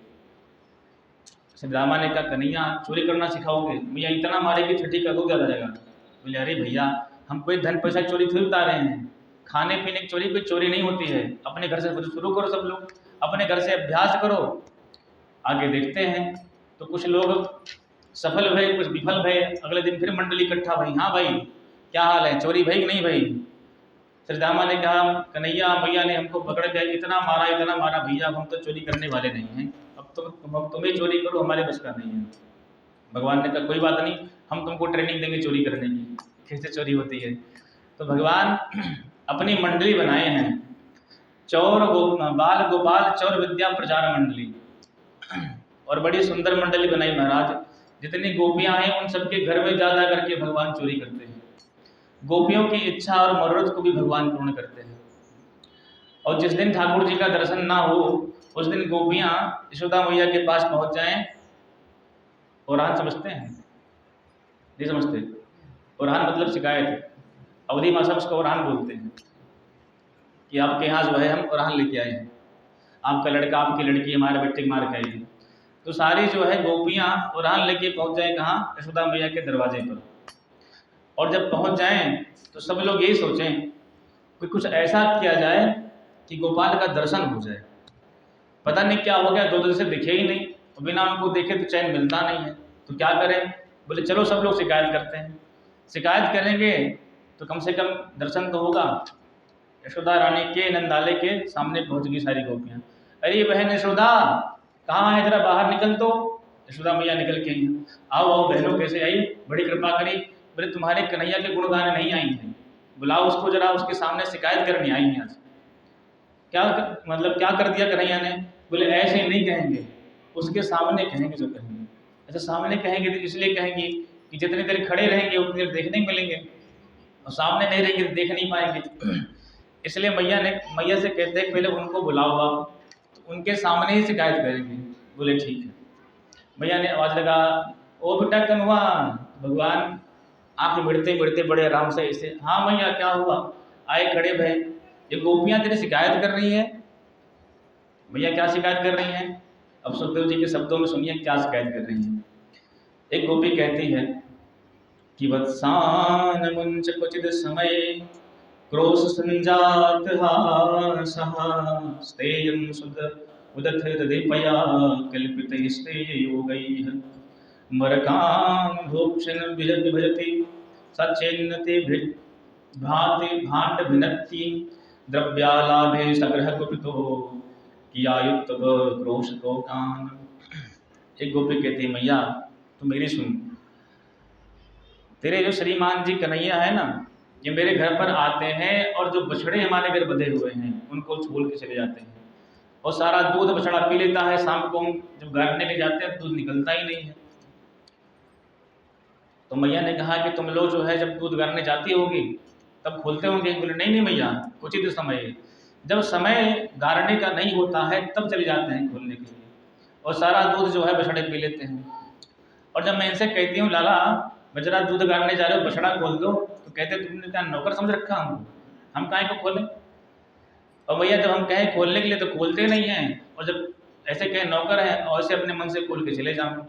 रामा ने कहा कन्हैया चोरी करना सिखाओगे? भैया इतना मारेगी छठी का दूध ज़्यादा जाएगा। बोले अरे भैया हम कोई धन पैसा चोरी थोड़ी उतार रहे हैं, खाने पीने की चोरी कोई चोरी नहीं होती है। अपने घर से शुरू करो, सब लोग अपने घर से अभ्यास करो, आगे देखते हैं। तो कुछ लोग सफल भये, कुछ विफल भये। अगले दिन फिर मंडली इकट्ठा भई, हाँ भाई क्या हाल है, चोरी भई कि नहीं भई? श्री दामा ने कहा कन्हैया मैया ने हमको पकड़ के इतना मारा भैया, हम तो चोरी करने वाले नहीं हैं, अब तुम ही चोरी करो, हमारे बस का नहीं है। भगवान ने कहा कोई बात नहीं, हम तुमको ट्रेनिंग देंगे चोरी करने की, कैसे चोरी होती है। तो भगवान अपनी मंडली बनाए हैं, बाल गोपाल चौर विद्या प्रचार मंडली, और बड़ी सुंदर मंडली बनाई महाराज। जितनी गोपियां हैं उन सबके घर में जा करके भगवान चोरी करते हैं। गोपियों की इच्छा और मनोरथ को भी भगवान पूर्ण करते हैं। और जिस दिन ठाकुर जी का दर्शन ना हो उस दिन गोपियां यशोदा मैया के पास पहुंच जाएं। ओरान समझते हैं? नहीं समझते? ओरान मतलब शिकायत, अवधि भाषा में उसको ओरान बोलते हैं कि आपके यहाँ जो है हम ओरान लेके आए हैं, आपका लड़का आपकी लड़की हमारे बच्चे के मार के आई है। तो सारी जो है गोपियां ओरान लेके पहुंच जाए कहाँ? यशोदा मैया के दरवाजे पर। और जब पहुंच जाएं तो सब लोग यही सोचें कि कुछ ऐसा किया जाए कि गोपाल का दर्शन हो जाए। पता नहीं क्या हो गया, 2 दिन से दिखे ही नहीं, तो बिना उनको देखे तो चैन मिलता नहीं है, तो क्या करें? बोले चलो सब लोग शिकायत करते हैं। शिकायत करेंगे तो कम से कम दर्शन तो होगा। यशोदा रानी के नंदालय के सामने पहुंच गई सारी गोपियाँ। अरे बहन यशोदा कहाँ है, जरा बाहर निकल। तो यशोदा मैया निकल के आई, आओ आओ बहनों कैसे आई, बड़ी कृपा करी। बोले तुम्हारे कन्हैया के गुण गाने नहीं आई हैं, बुलाओ उसको जरा, उसके सामने शिकायत करनी आई है आज। क्या मतलब क्या कर दिया कन्हैया ने? बोले ऐसे नहीं कहेंगे, उसके सामने कहेंगे जो कहेंगे। अच्छा सामने कहेंगे तो इसलिए कहेंगे कि जितनी देर खड़े रहेंगे उतनी देर देखने को मिलेंगे, और सामने नहीं रहेंगे तो देख नहीं पाएंगे। इसलिए मैया से कहते हैं पहले उनको बुलाओ आप, तो उनके सामने ही शिकायत करेंगे। बोले ठीक है। मैया ने आवाज़ लगा ओ बेटा कन्हवा। भगवान आँख मिड़ते मिड़ते बड़े आराम से ऐसे, हाँ मैया क्या हुआ? आए खड़े भय। ये गोपियाँ तेरी शिकायत कर रही हैं। भैया क्या शिकायत कर रही हैं? अब सुखदेव जी के शब्दों में सुनिए क्या शिकायत कर रही हैं। एक गोपी कहती है कि वत्सान मुंच क्वचिद समय क्रोश संजात हासः स्तेयं सुद उदथ दीपया कल्पित स्तेय योगैः मरकां भोक्षण विभजति सचेन्नते भाति भाण्ड भिनत्ति द्रव्यालाभे सग्रह कुपितो किया युक्त क्रोश को कान। एक गोपी कहती है मैया तू मेरी सुन, तेरे जो श्रीमान जी कन्हैया है ना, ये मेरे घर पर आते हैं और जो बछड़े हमारे घर बंधे हुए हैं उनको छोड़ के चले जाते हैं, और सारा दूध बछड़ा पी लेता है। शाम को हम जब गाड़ने ले जाते हैं दूध निकलता ही नहीं है। तो मैया ने कहा कि तुम लोग जो है जब दूध गाड़ने जाती होगी तब खोलते होंगे। बोले नहीं नहीं मैया, कुछ ही समय, जब समय गाड़ने का नहीं होता है तब चले जाते हैं खोलने के लिए, और सारा दूध जो है बछड़े पी लेते हैं। और जब मैं इनसे कहती हूँ लाला बछड़ा दूध गाड़ने जा रहे हो, बछड़ा खोल दो, तो कहते तुमने क्या नौकर समझ रखा हम काहे को खोलें। और भैया जब हम कहें खोलने के लिए तो खोलते नहीं हैं, और जब ऐसे कहें नौकर हैं और ऐसे अपने मन से खोल के चले जाओ।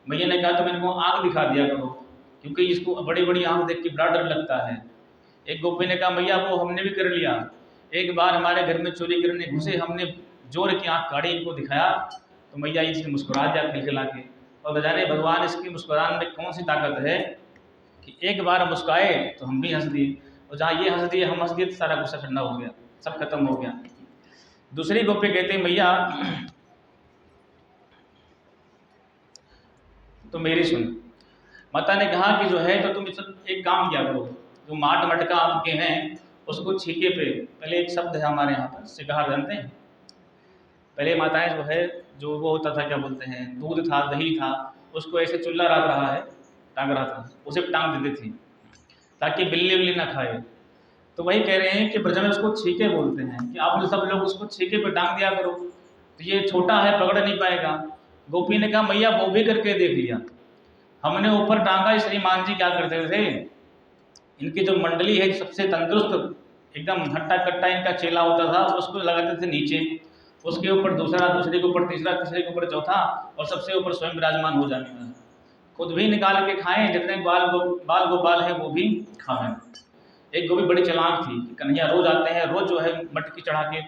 भैया ने कहा तो मैंने को आँख दिखा दिया करो, क्योंकि इसको बड़ी बड़ी आँख देख के बड़ा डर लगता है। एक गोपी ने कहा मैया वो हमने भी कर लिया, एक बार हमारे घर में चोरी करने घुसे, हमने जोर की आँख काढ़ी इनको दिखाया तो मैया इसने मुस्कुरा दिया खिलखिला के। और बजाने भगवान इसकी मुस्कुराने में कौन सी ताकत है कि एक बार मुस्काए तो हम भी हंस दिए, और जहाँ ये हंस दिए हम हंस दिए तो सारा गुस्सा ठंडा हो गया, सब खत्म हो गया। दूसरी गोपी कहते मैया तो मेरी सुन। माता ने कहा कि जो है तो तुम एक काम किया करो, जो माट मटका आपके हैं उसको छीके पे, पहले एक शब्द है हमारे यहाँ पर सिगार जानते हैं, पहले माताएं जो है जो वो होता था क्या बोलते हैं, दूध था दही था, उसको ऐसे चुल्ला रात रहा है टांग रहा था, उसे टांग देती थी ताकि बिल्ली उल्ली ना खाए। तो वही कह रहे हैं कि ब्रज में उसको छीके बोलते हैं, कि आप सब लोग उसको छीके पे टांग दिया करो, तो ये छोटा है पकड़ नहीं पाएगा। गोपी ने कहा मैया वो भी करके देख लिया, हमने ऊपर टांगा, श्रीमान जी क्या करते थे, इनकी जो मंडली है सबसे तंदुरुस्त एकदम हट्टा कट्टा इनका चेला होता था, उसको लगाते थे नीचे, उसके ऊपर दूसरा, दूसरे के ऊपर तीसरा, तीसरे के ऊपर चौथा, और सबसे ऊपर स्वयं विराजमान हो जाने का। खुद भी निकाल के खाएं, जितने बाल गोपाल है वो भी खाएं। एक गोपी बड़ी चालाक थी, कन्हैया रोज आते हैं, रोज जो है मटकी चढ़ा के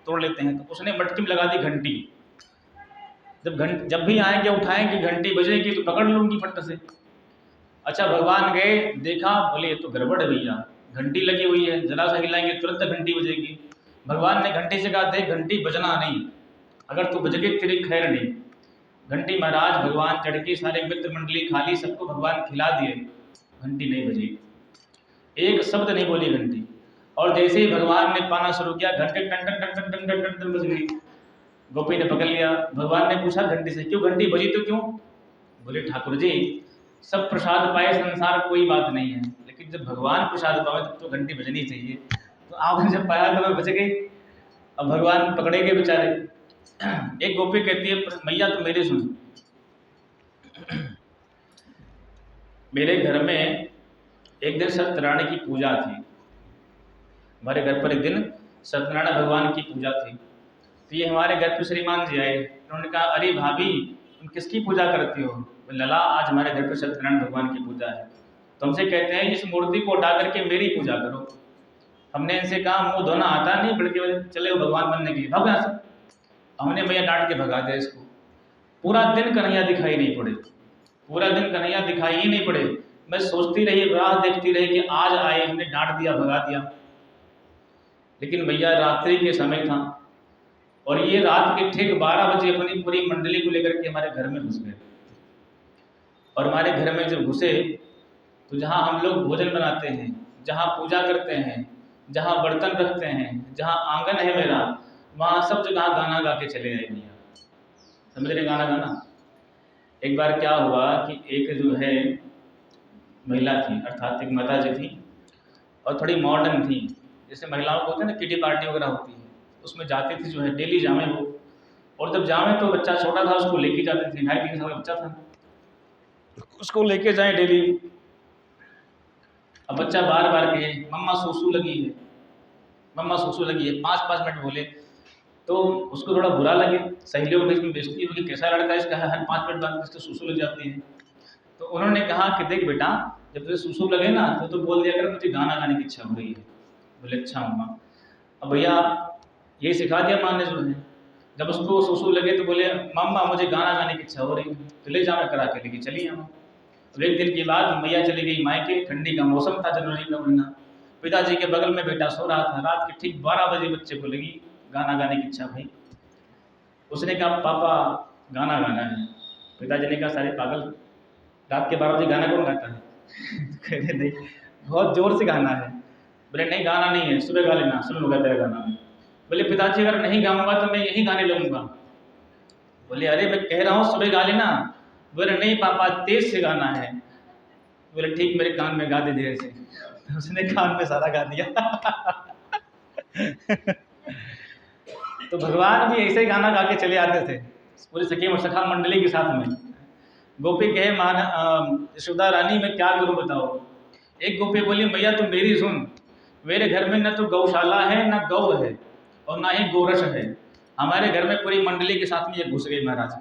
तोड़ लेते हैं, तो उसने मटकी में लगा दी घंटी। जब भी आएंगे उठाएंगे, घंटी बजेगी तो पकड़ लूंगी फट से। अच्छा, भगवान गए, देखा, बोले ये तो गड़बड़ है भैया, घंटी लगी हुई है, जरा सा हिलाएंगे तुरंत घंटी बजेगी। भगवान ने घंटी से कहा, देख घंटी बजना नहीं, अगर तू बज गई तेरी खैर नहीं। घंटी महाराज भगवान चढ़ की, सारे मित्र मंडली खाली, सबको भगवान खिला दिए, घंटी नहीं बजी, एक शब्द नहीं बोली घंटी। और जैसे ही भगवान ने पाना शुरू किया, घंटे टन टन टन टन टन टन टन बज गई। गोपी ने पकड़ लिया। भगवान ने पूछा घंटी से, क्यों घंटी बजी तो क्यों? बोले ठाकुर जी, सब प्रसाद पाए संसार कोई बात नहीं है, लेकिन जब भगवान प्रसाद पाए तब तो घंटी बजनी चाहिए। तो आपने जब पाया तो मैं बच गई, अब भगवान पकड़ेंगे बेचारे। एक गोपी कहती है, मैया तो मेरी सुन, मेरे घर में एक दिन सत्यनारायण की पूजा थी, हमारे घर पर एक दिन सत्यनारायण भगवान की पूजा थी। तो ये हमारे घर पे श्रीमान जी आए, उन्होंने कहा, अरे भाभी तुम किसकी पूजा करती हो? लला, आज हमारे घर पे सत्यनारायण भगवान की पूजा है। तो हमसे कहते हैं इस मूर्ति को उठा करके मेरी पूजा करो। हमने इनसे कहा मुंह धोना आता नहीं, बल्कि चले हो भगवान बनने के लिए, भाग यहाँ से। हमने भैया डांट के भगा दिया इसको। पूरा दिन कन्हैया दिखाई नहीं पड़े, पूरा दिन कन्हैया दिखाई ही नहीं पड़े। मैं सोचती रही, राह देखती रही कि आज आए, हमने डांट दिया, भगा दिया। लेकिन भैया रात्रि के समय था, और ये रात के ठीक 12 बजे अपनी पूरी मंडली को लेकर के हमारे घर में घुस गए। और हमारे घर में जब घुसे तो जहाँ हम लोग भोजन बनाते हैं, जहाँ पूजा करते हैं, जहाँ बर्तन रखते हैं, जहाँ आंगन है मेरा, वहाँ सब जगह गाना गा के चले आए भैया। समझ रहे गाना गाना? एक बार क्या हुआ कि एक जो है महिला थी, अर्थात एक माता जी थी, और थोड़ी मॉडर्न थी, जैसे महिलाओं को होते हैं ना किटी पार्टी वगैरह होती है, उसमें जाती थी जो है, डेली जामे वो। और जब जामे तो बच्चा छोटा था, उसको लेके जाती थी, 2.5-3 साल का बच्चा था, उसको लेके जाए डेली। अब बच्चा बार बार कहे मम्मा सूसू लगी है, मम्मा सूसू लगी है, 5-5 मिनट बोले, तो उसको थोड़ा बुरा लगे, सहेलियों के बीच में बेइज्जती हो कि कैसा लड़का है इसका, हर 5 मिनट बाद इसको सूसू लग जाती है। तो उन्होंने कहा कि देख बेटा, जब तुझे सूसू लगे ना तो बोल दिया कर मुझे गाना गाने की इच्छा हो रही है। बोले अच्छा मम्मा। अब भैया यही सिखा दिया माँ ने जो है, जब उसको सूसू लगे तो बोले मम्मा मुझे गाना गाने की इच्छा हो रही है, तो ले जा मैं करा के लेके चली हम। तो एक दिन के बाद मैया चली गई मायके, ठंडी का मौसम था, जनवरी का महीना। पिताजी के बगल में बेटा सो रहा था, रात के ठीक 12 बजे बच्चे को लगी गाना गाने की इच्छा भाई। उसने कहा पापा गाना गाना है। पिताजी ने कहा सारे पागल, रात के 12 बजे गाना कौन गाता है? कहते नहीं, बहुत जोर से गाना है। बोले नहीं गाना नहीं है, सुबह गा लेना, सुन लूँगा तेरा गाना। बोले पिताजी अगर नहीं गाऊंगा तो मैं यही गाने लगूंगा। बोले अरे मैं कह रहा हूँ सुबह गा लेना। बोले नहीं पापा तेज से गाना है। बोले ठीक मेरे कान में गा दे धीरे से। उसने कान में सारा गा दिया। तो भगवान भी ऐसे ही गाना गा के चले आते थे पूरी सखी और सखा मंडली के साथ में। गोपी कहे यशोदा रानी मैं क्या करूं बताओ। एक गोपी बोली मैया तुम मेरी सुन, मेरे घर में न तो गौशाला है न गौ है और ना ही गोरस है। हमारे घर में पूरी मंडली के साथ में ये घुस गई महाराज,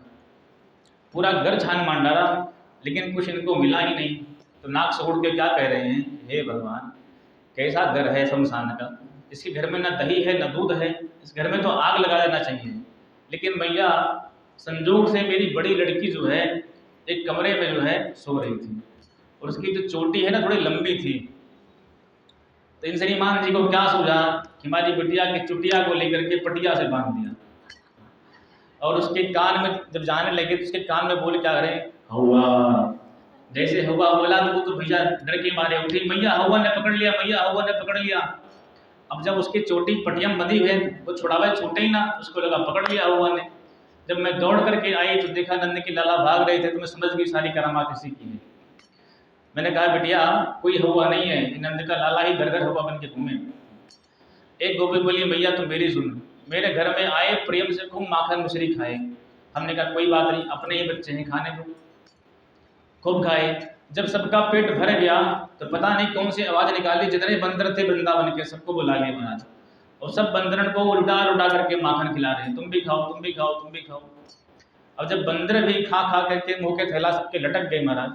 पूरा घर छान मान डाला, लेकिन कुछ इनको मिला ही नहीं। तो नाक से उड़ के क्या कह रहे हैं, हे भगवान कैसा घर है शमशान का, इसके घर में न दही है न दूध है, इस घर में तो आग लगा देना चाहिए। लेकिन मैया संजोग से मेरी बड़ी लड़की जो है एक कमरे में जो है सो रही थी, और उसकी जो चोटी है ना थोड़ी लंबी थी। तो इन श्रीमान जी को क्या सूझा कि हमारी बिटिया की चुटिया को लेकर के पटिया से बांध दिया, और उसके कान में जब जाने लगे तो उसके कान में बोले क्या करें, हवा। जैसे हवा बोला तो भैया डर के मारे उठी, मैया हवा ने पकड़ लिया, मैया हवा ने पकड़ लिया। अब जब उसकी चोटी पटिया में बंधी हुई वो छुड़ावा छूटे ही ना, उसको लगा पकड़ लिया हवा ने। जब मैं दौड़ करके आई तो देखा नंद की लाला भाग रहे थे, तो मैं समझ गई सारी करामात इसी की है। मैंने कहा बिटिया कोई हुआ नहीं है, नंद का लाला ही घर घर हुआ बन के घूमे। एक गोपी बोली मैया तुम मेरी सुन, मेरे घर में आए प्रेम से खूब माखन मिश्री खाए। हमने कहा कोई बात नहीं, अपने ही बच्चे हैं खाने दो। खूब खाए। जब सबका पेट भर गया तो पता नहीं कौन सी आवाज़ निकाली, जितने बंदर थे वृंदावन के सबको बुला लिए महाराज, और सब बंदरन को उल्टा उल्टा करके माखन खिला रहे हैं, तुम भी खाओ, तुम भी खाओ, तुम भी खाओ। अब जब बंदर भी खा खा करके मुंह के थैला सबके लटक गए महाराज,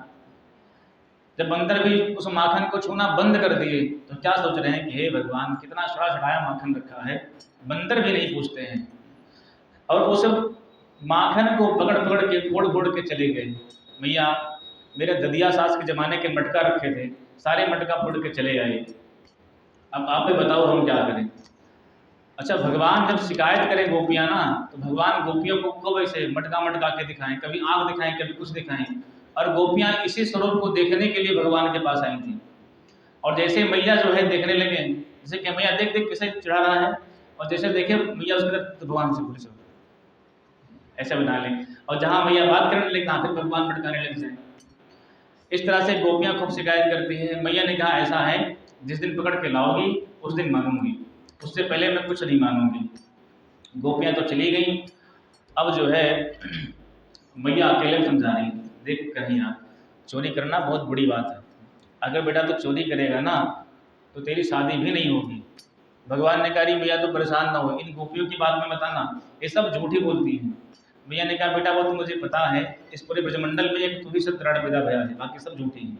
जब बंदर भी उस माखन को छूना बंद कर दिए तो क्या सोच रहे हैं कि हे भगवान, कितना सड़ा सड़ाया माखन रखा है, बंदर भी नहीं पूछते हैं। और उस माखन को पकड़ पकड़ के फोड़ फोड़ के चले गए। मैया, मेरे ददिया सास के ज़माने के मटका रखे थे, सारे मटका फोड़ के चले आए, अब आप ही बताओ हम क्या करें। अच्छा, भगवान जब शिकायत करें गोपियाँ ना, तो भगवान गोपियों को खूब ऐसे मटका मटका के दिखाएं, कभी आँख दिखाएं, कभी कुछ दिखाएं। और गोपियाँ इसी स्वरूप को देखने के लिए भगवान के पास आई थी। और जैसे मैया जो है देखने लगे, जैसे कि मैया देख देख किसे चढ़ा रहा है, और जैसे देखे मैया उसकी तरफ, तो भगवान से बोले ऐसा बना लें, और जहाँ मैया बात करने लगे फिर भगवान भटकाने लग जाए। इस तरह से गोपियाँ खूब शिकायत करती हैं। मैया ने कहा ऐसा है, जिस दिन पकड़ के लाओगी उस दिन मानूंगी, उससे पहले मैं कुछ नहीं मानूंगी। गोपियाँ तो चली गई। अब जो है मैया अकेले समझा रही, देख कहीं यहाँ चोरी करना बहुत बुरी बात है, अगर बेटा तो चोरी करेगा ना तो तेरी शादी भी नहीं होगी। भगवान ने कहा रही मैया तो परेशान ना हो, इन गोपियों की बात में बताना, ये सब झूठी बोलती हैं। मैया ने कहा बेटा वो तो मुझे पता है, इस पूरे ब्रजमंडल में एक तू ही सब दृढ़ पैदा भया है, बाकी सब झूठी हैं।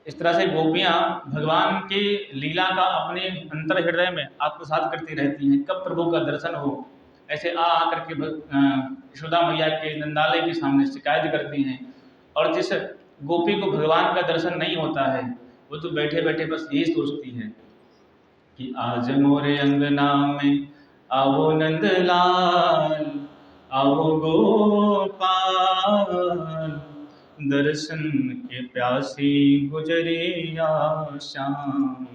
इस तरह से गोपियाँ भगवान की लीला का अपने अंतर हृदय में आत्मसात करती रहती हैं, कब प्रभु का दर्शन हो। ऐसे आ करके यशोदा मैया के नंदालय के सामने शिकायत करती हैं। और जिस गोपी को भगवान का दर्शन नहीं होता है, वो तो बैठे बैठे बस यही सोचती है कि आज मोरे अंगना में आओ नंदलाल, आओ गोपाल, दर्शन के प्यासी गुजरिया श्याम।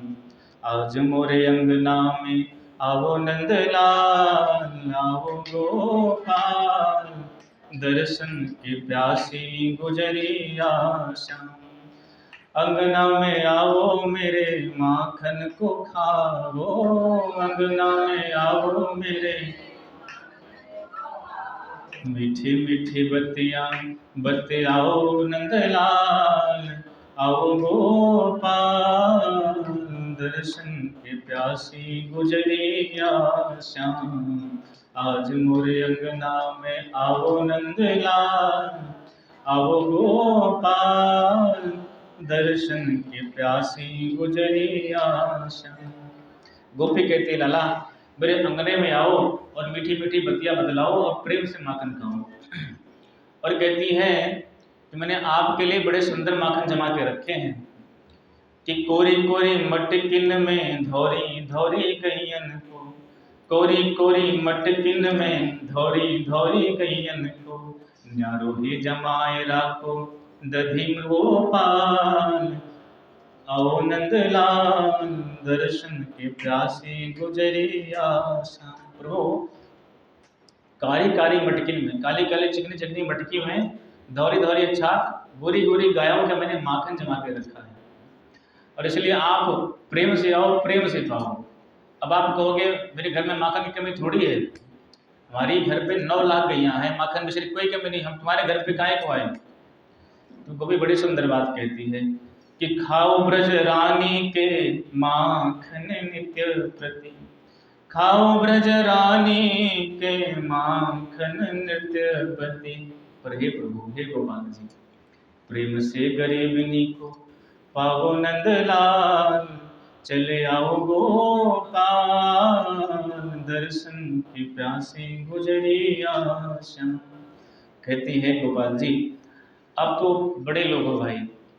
आज मोरे अंगना में आओ नंदलाल, आओ गोपाल, दर्शन के प्यासी गुजरिया श्याम। अंगना में आओ मेरे माखन को खाओ, अंगना में आओ मेरे मीठी मीठी बत्तियाँ बतियाओ नंदलाल, आओ गोपाल, दर्शन के प्यासी गुजरिया श्याम। आज मोरे अंगना में आओ नंदलाल, आओ गोपाल, दर्शन के प्यासी गुजरिया श्याम। गोपी कहती लाला मेरे अंगने में आओ और मीठी मीठी बत्तियां बदलाओ और प्रेम से माखन खाओ। और कहती है कि मैंने आपके लिए बड़े सुंदर माखन जमा के रखे हैं, कि कोरी कोरी मटकिन में धौरी धौरी कहियन को, कोरी कोरी मटकिन में धौरी धौरी कहियन को, न्यारो ही जमाए राखो दधी गोपाल, आओ नंदलाल, दर्शन के प्यासी गुजरिया श्याम। प्रभु कारी कारी मटकी में, काली काली चिकनी चिकनी मटकी में धौरी धौरी अच्छा गोरी गोरी गायों का मैंने माखन जमा के रखा है, और इसलिए आप प्रेम से आओ, प्रेम से खाओ। अब आप कहोगे मेरे घर में माखन की कमी थोड़ी है, हमारी घर पे 9 लाख गैया हैं, माखन में सिर्फ कोई कमी नहीं, हम तुम्हारे घर पे काहे को आए। तो गोपी बड़ी सुंदर बात कहती है कि खाओ ब्रज रानी के माखन नित्य प्रति, खाओ ब्रज रानी के माखन नित्य प्रति। पर हे प्रभु, हे गोपाल जी, प्रेम से गरीबनी को पाओ नंदलाल, चले आओ गोपाल, दर्शन की प्यासी गुजरिया श्याम। कहती है गोपाल जी आप तो बड़े लोग हो भाई,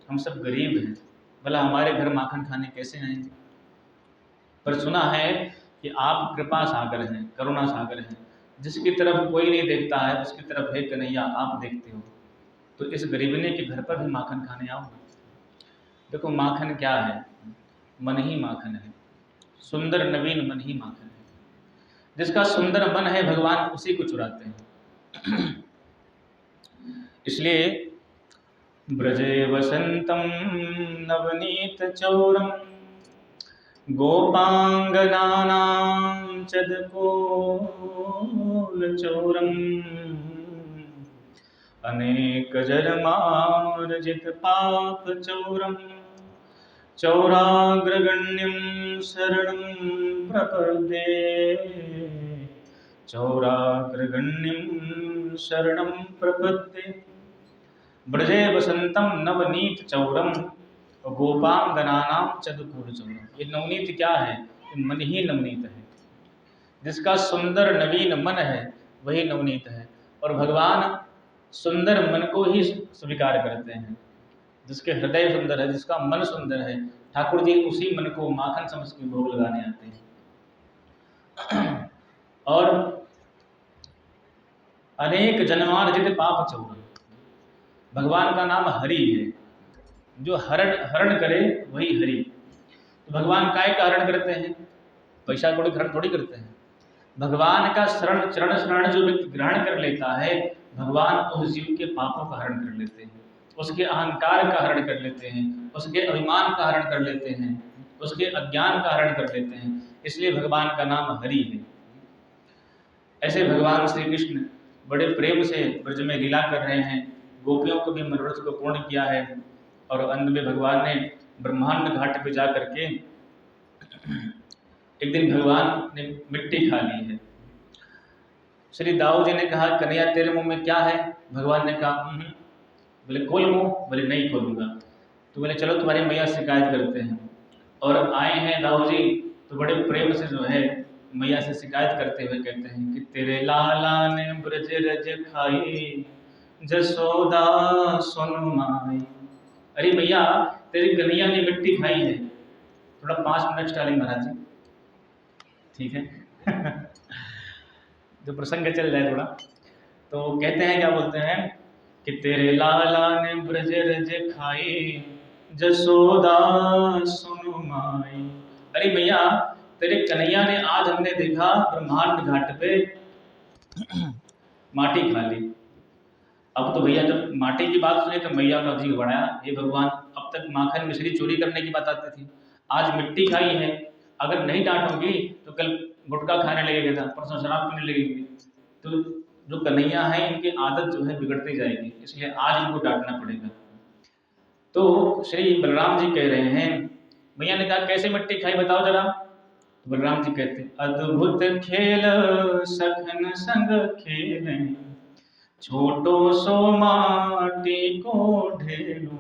हम सब गरीब हैं, भला हमारे घर माखन खाने कैसे आएंगे। पर सुना है कि आप कृपा सागर हैं, करुणा सागर हैं, जिसकी तरफ कोई नहीं देखता है उसकी तरफ है कन्हैया आप देखते हो, तो इस गरीबने के घर पर भी माखन खाने आओ। देखो माखन क्या है, मन ही माखन है, सुंदर नवीन मन ही माखन है। जिसका सुंदर मन है भगवान उसी को चुराते हैं। इसलिए ब्रजे वसंतम नवनीत चौरम, गोपांगनानां चदकोल चौरम, अनेक जन्मार्जित पाप चौरम चौराग्रगण्यं शरणं प्रपद्ये चौराग्रगण्यं शरणं प्रपद्ये। ब्रजे वसंतम नवनीत चौरम गोपांगनानां चंद्रकूट चौरम। ये नवनीत क्या है? ये मन ही नवनीत है। जिसका सुंदर नवीन मन है वही नवनीत है। और भगवान सुंदर मन को ही स्वीकार करते हैं। जिसके हृदय सुंदर है, जिसका मन सुंदर है, ठाकुर जी उसी मन को माखन समझ के भोग लगाने आते हैं। और अनेक जन्मार्जित पाप चौरम, भगवान का नाम हरि है। जो हरण करे वही हरि। तो भगवान काय का हरण करते हैं? पैसा कौड़ी हरण थोड़ी करते हैं। भगवान का चरण शरण जो व्यक्ति ग्रहण कर लेता है, भगवान उस जीव के पापों का हरण कर लेते हैं, उसके अहंकार का हरण कर लेते हैं, उसके अभिमान का हरण कर लेते हैं, उसके अज्ञान का हरण कर लेते हैं। इसलिए भगवान का नाम हरि है। ऐसे भगवान श्री कृष्ण बड़े प्रेम से ब्रज में लीला कर रहे हैं, गोपियों को भी मनोरथ को पूर्ण किया है। और अंत में भगवान ने ब्रह्मांड घाट पे जा करके एक दिन भगवान ने मिट्टी खा ली है। श्री दाऊ जी ने कहा, कन्हैया तेरे मुंह में क्या है? भगवान ने कहा बोले खोल मुंह। बोले नहीं खोलूंगा। तो बोले चलो तुम्हारी मैया शिकायत करते हैं। और आए हैं दाऊ जी तो बड़े प्रेम से जो है मैया से शिकायत करते हुए कहते हैं कि तेरे लाला ने ब्रज रज खाई जसोदा सुन माई। अरे मैया तेरी कन्हैया ने मिट्टी खाई है। थोड़ा 5 मिनट स्टालिंग महाराज जी, ठीक है। जो प्रसंग चल जाए थोड़ा। तो कहते हैं, क्या बोलते हैं कि तेरे लाला ने ब्रज रज खाई जसोदा सुन माई। अरे मैया तेरे कन्हैया ने आज हमने देखा ब्रह्मांड घाट पे माटी खा ली। अब तो भैया जब माटी की बात सुने तो मैया का जी बढ़ाया, हे भगवान अब तक माखन मिश्री चोरी करने की बात आती थी, आज मिट्टी खाई है। अगर नहीं डांटोगी तो कल गुटखा खाने लगेगा, परसों शराब पीने लगेगी। तो जो कन्हैया है इनकी आदत जो है बिगड़ती जाएगी, इसलिए आज इनको डांटना पड़ेगा। तो श्री बलराम जी कह रहे हैं, भैया ने कहा कैसे मिट्टी खाई बताओ जरा। तो बलराम जी कहते हैं, अद्भुत खेल सखन संग खेलें छोटो सो माटी को ढेलू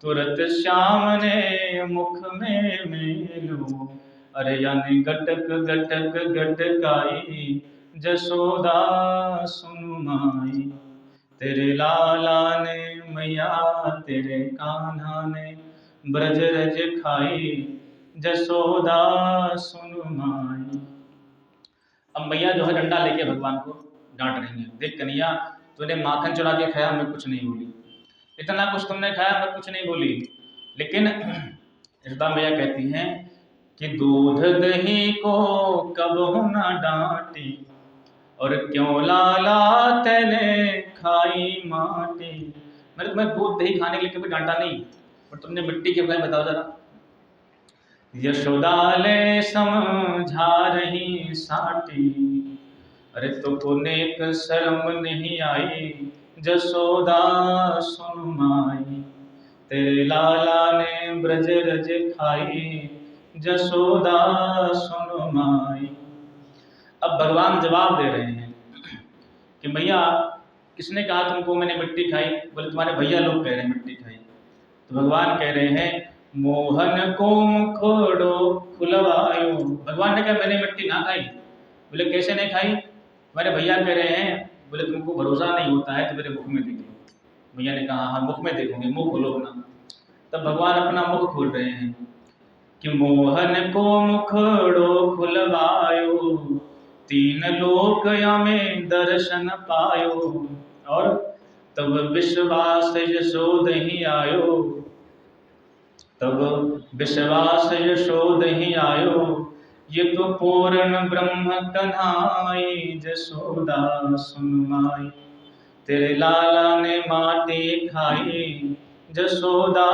तुरत श्याम ने मुख में मेलू। अरे यानी गटक गटक गटकाई जसोदा सुन माई। तेरे लाला ने मैया तेरे कान्हा ने ब्रज रज खाई जसोदा सुन माई। अब मैया जो है डंडा लेके भगवान को डांट रही है, देख कन्हैया तूने माखन चुरा के खाया, मैं कुछ नहीं बोली, इतना कुछ तुमने खाया, मैं कुछ नहीं बोली। लेकिन यशोदा मैया कहती हैं कि दूध दही को कब ना डांटी और क्यों लाला तेने खाई माटी। मैंने तुम्हें दूध दही खाने के लिए कभी डांटा नहीं, पर तुमने मिट्टी के बजाय बताओ जरा। यशोदा ले समझा रही साटी, अरे तो पुनेक शर्म नहीं आई जसोदा सुन माई। तेरे लाला ने ब्रज रज खाई जसोदा सुन माई। अब भगवान जवाब दे रहे हैं कि भैया किसने कहा तुमको मैंने मिट्टी खाई? बोले तुम्हारे भैया लोग कह रहे हैं मिट्टी खाई। तो भगवान कह रहे हैं मोहन को मुखड़ो खुलवायो। भगवान ने कहा मैंने मिट्टी ना खाई। बोले कैसे नहीं खाई? तुम्हारे भैया कह रहे हैं। बोले तुमको भरोसा नहीं होता है तो मेरे मुख में देख लो। भैया ने कहा हाँ मुख में देखोगे, मुख खोलो अपना। तब भगवान अपना मुख खोल रहे हैं कि मोहन को मुखड़ो खुलवायो 3 लोक में दर्शन पायो और तब विश्वास यशोद ही आयो। तब विश्वास यशोद ही आयो ये तो पूर्ण ब्रह्म कन्हाई जसोदा सुन माई। तेरे लाला ने माटी खाई जसोदा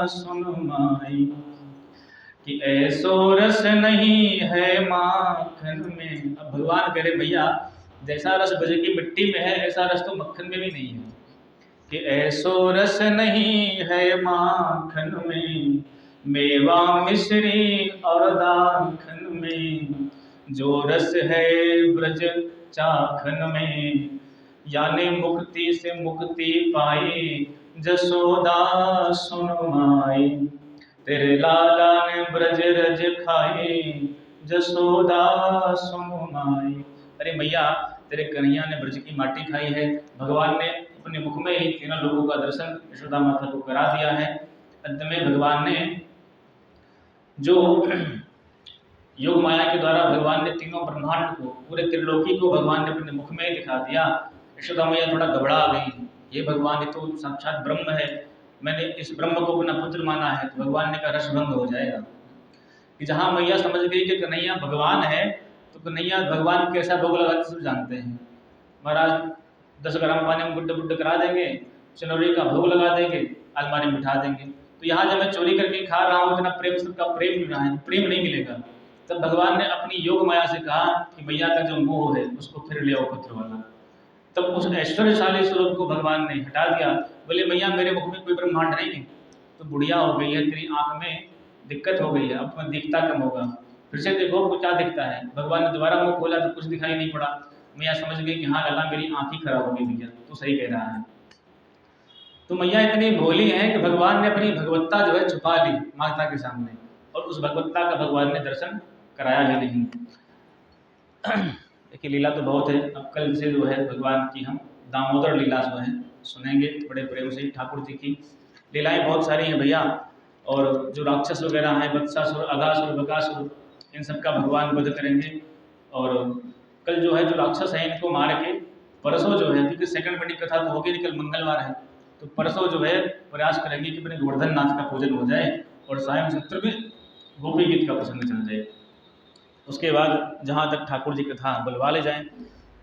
सुन माई। कि ऐसो रस नहीं है माखन में। अब भगवान कह रहे भैया जैसा रस ब्रज की मिट्टी में है ऐसा रस तो मक्खन में भी नहीं है। कि ऐसो रस नहीं है माखन में, मेवा मिश्री और दाखन में, जो रस है ब्रज चाखन में। यानी मुक्ति से मुक्ति पाई, जसोदा सुन माई, तेरे लाला ने ब्रज रज खाई, जसोदा सुन माई। अरे मैया, तेरे कन्हैया ने ब्रज की माटी खाई है। भगवान ने अपने मुख में ही तीनों लोगों का दर्शन यशोदा माता को करा दिया है। अंत में भगवान ने जो योग माया के द्वारा भगवान ने तीनों ब्रह्मांड को, पूरे त्रिलोकी को भगवान ने अपने मुख में ही दिखा दिया। यशोदा मैया थोड़ा घबरा गई, ये भगवान ये तो साक्षात ब्रह्म है, मैंने इस ब्रह्म को अपना पुत्र माना है, तो भगवान ने कहा रस भंग हो जाएगा। कि जहाँ मैया समझ गई कि कन्हैया भगवान है, तो कन्हैया भगवान कैसा भोग लगाते सब जानते हैं। महाराज 10 ग्राम पानी में गुड्ड बुड्ड करा देंगे, चनौरी का भोग लगा देंगे, अलमारी में बिठा देंगे। तो यहाँ जब मैं चोरी करके खा रहा हूँ, इतना प्रेम सबका प्रेम मिल रहा है, प्रेम नहीं मिलेगा। तब भगवान ने अपनी योग माया से कहा कि मैया का जो मोह है उसको फिर ले आओ पुत्र वाला। तब उस ऐश्वर्यशाली स्वरूप को भगवान ने हटा दिया। बोले मैया मेरे मुख में कोई ब्रह्मांड नहीं है, तो बुढ़िया हो गई है, तेरी आंख में दिक्कत हो गई है, अब तुम्हें दिखता कम होगा, फिर से देखो क्या दिखता है। भगवान ने दोबारा मुंह खोला तो कुछ दिखाई नहीं पड़ा। मैया समझ गई कि हाँ लाला मेरी आंख ही खराब हो गई, भैया तो सही कह रहा है। तो मैया इतनी भोली है कि भगवान ने अपनी भगवत्ता जो है छुपा ली माता के सामने, और उस भगवत्ता का भगवान ने दर्शन कराया ही नहीं। देखिए लीला तो बहुत है। अब कल से जो है भगवान की हम दामोदर लीला जो है सुनेंगे बड़े प्रेम से। ठाकुर जी की लीलाएं बहुत सारी हैं भैया, और जो राक्षस वगैरह हैं, वत्सासुर, अघासुर, बकासुर, इन सब का भगवान वध करेंगे। और कल जो है जो राक्षस हैं इनको मार के परसों जो है, क्योंकि सेकंड बड़ी कथा तो होगी नहीं, कल मंगलवार है, तो परसों जो है प्रयास करेंगे कि अपने गोवर्धन नाथ का पूजन हो जाए और सायं सत्र में गोपी गीत का प्रसंग चल जाए। उसके बाद जहाँ तक ठाकुर जी कथा बुलवा ले जाएं।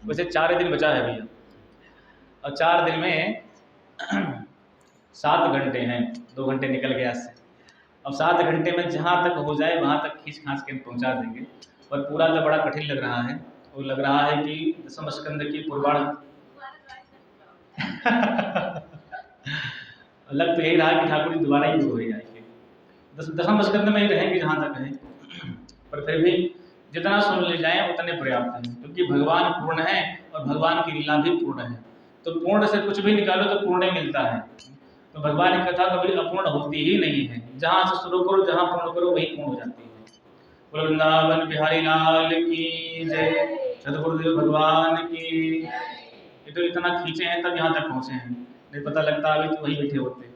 वैसे 4 दिन बचा है भैया, और 4 दिन में 7 घंटे हैं, 2 घंटे निकल गया इससे। अब 7 घंटे में जहाँ तक हो जाए वहाँ तक खींच खांच के पहुँचा देंगे। पर पूरा तो बड़ा कठिन लग रहा है, वो लग रहा है कि दशम स्कंद की पुरवाड़ लग तो यही रहा कि ठाकुर जी दोबारा ही हो जाएंगे, दशम स्कंद में ही रहेंगे जहाँ तक है। पर फिर भी जितना सुन ले जाएं उतने पर्याप्त हैं, क्योंकि भगवान पूर्ण है और भगवान की लीला भी पूर्ण है। तो पूर्ण से कुछ भी निकालो तो पूर्ण ही मिलता है। तो भगवान की कथा कभी अपूर्ण होती ही नहीं है, जहाँ से शुरू करो जहाँ पूर्ण करो वही पूर्ण हो जाती है। वृंदावन बिहारी लाल की जय, सतगुरुदेव भगवान की। ये तो इतना खींचे हैं तब यहाँ तक पहुँचे हैं, नहीं पता लगता अभी तो वही बैठे होते हैं।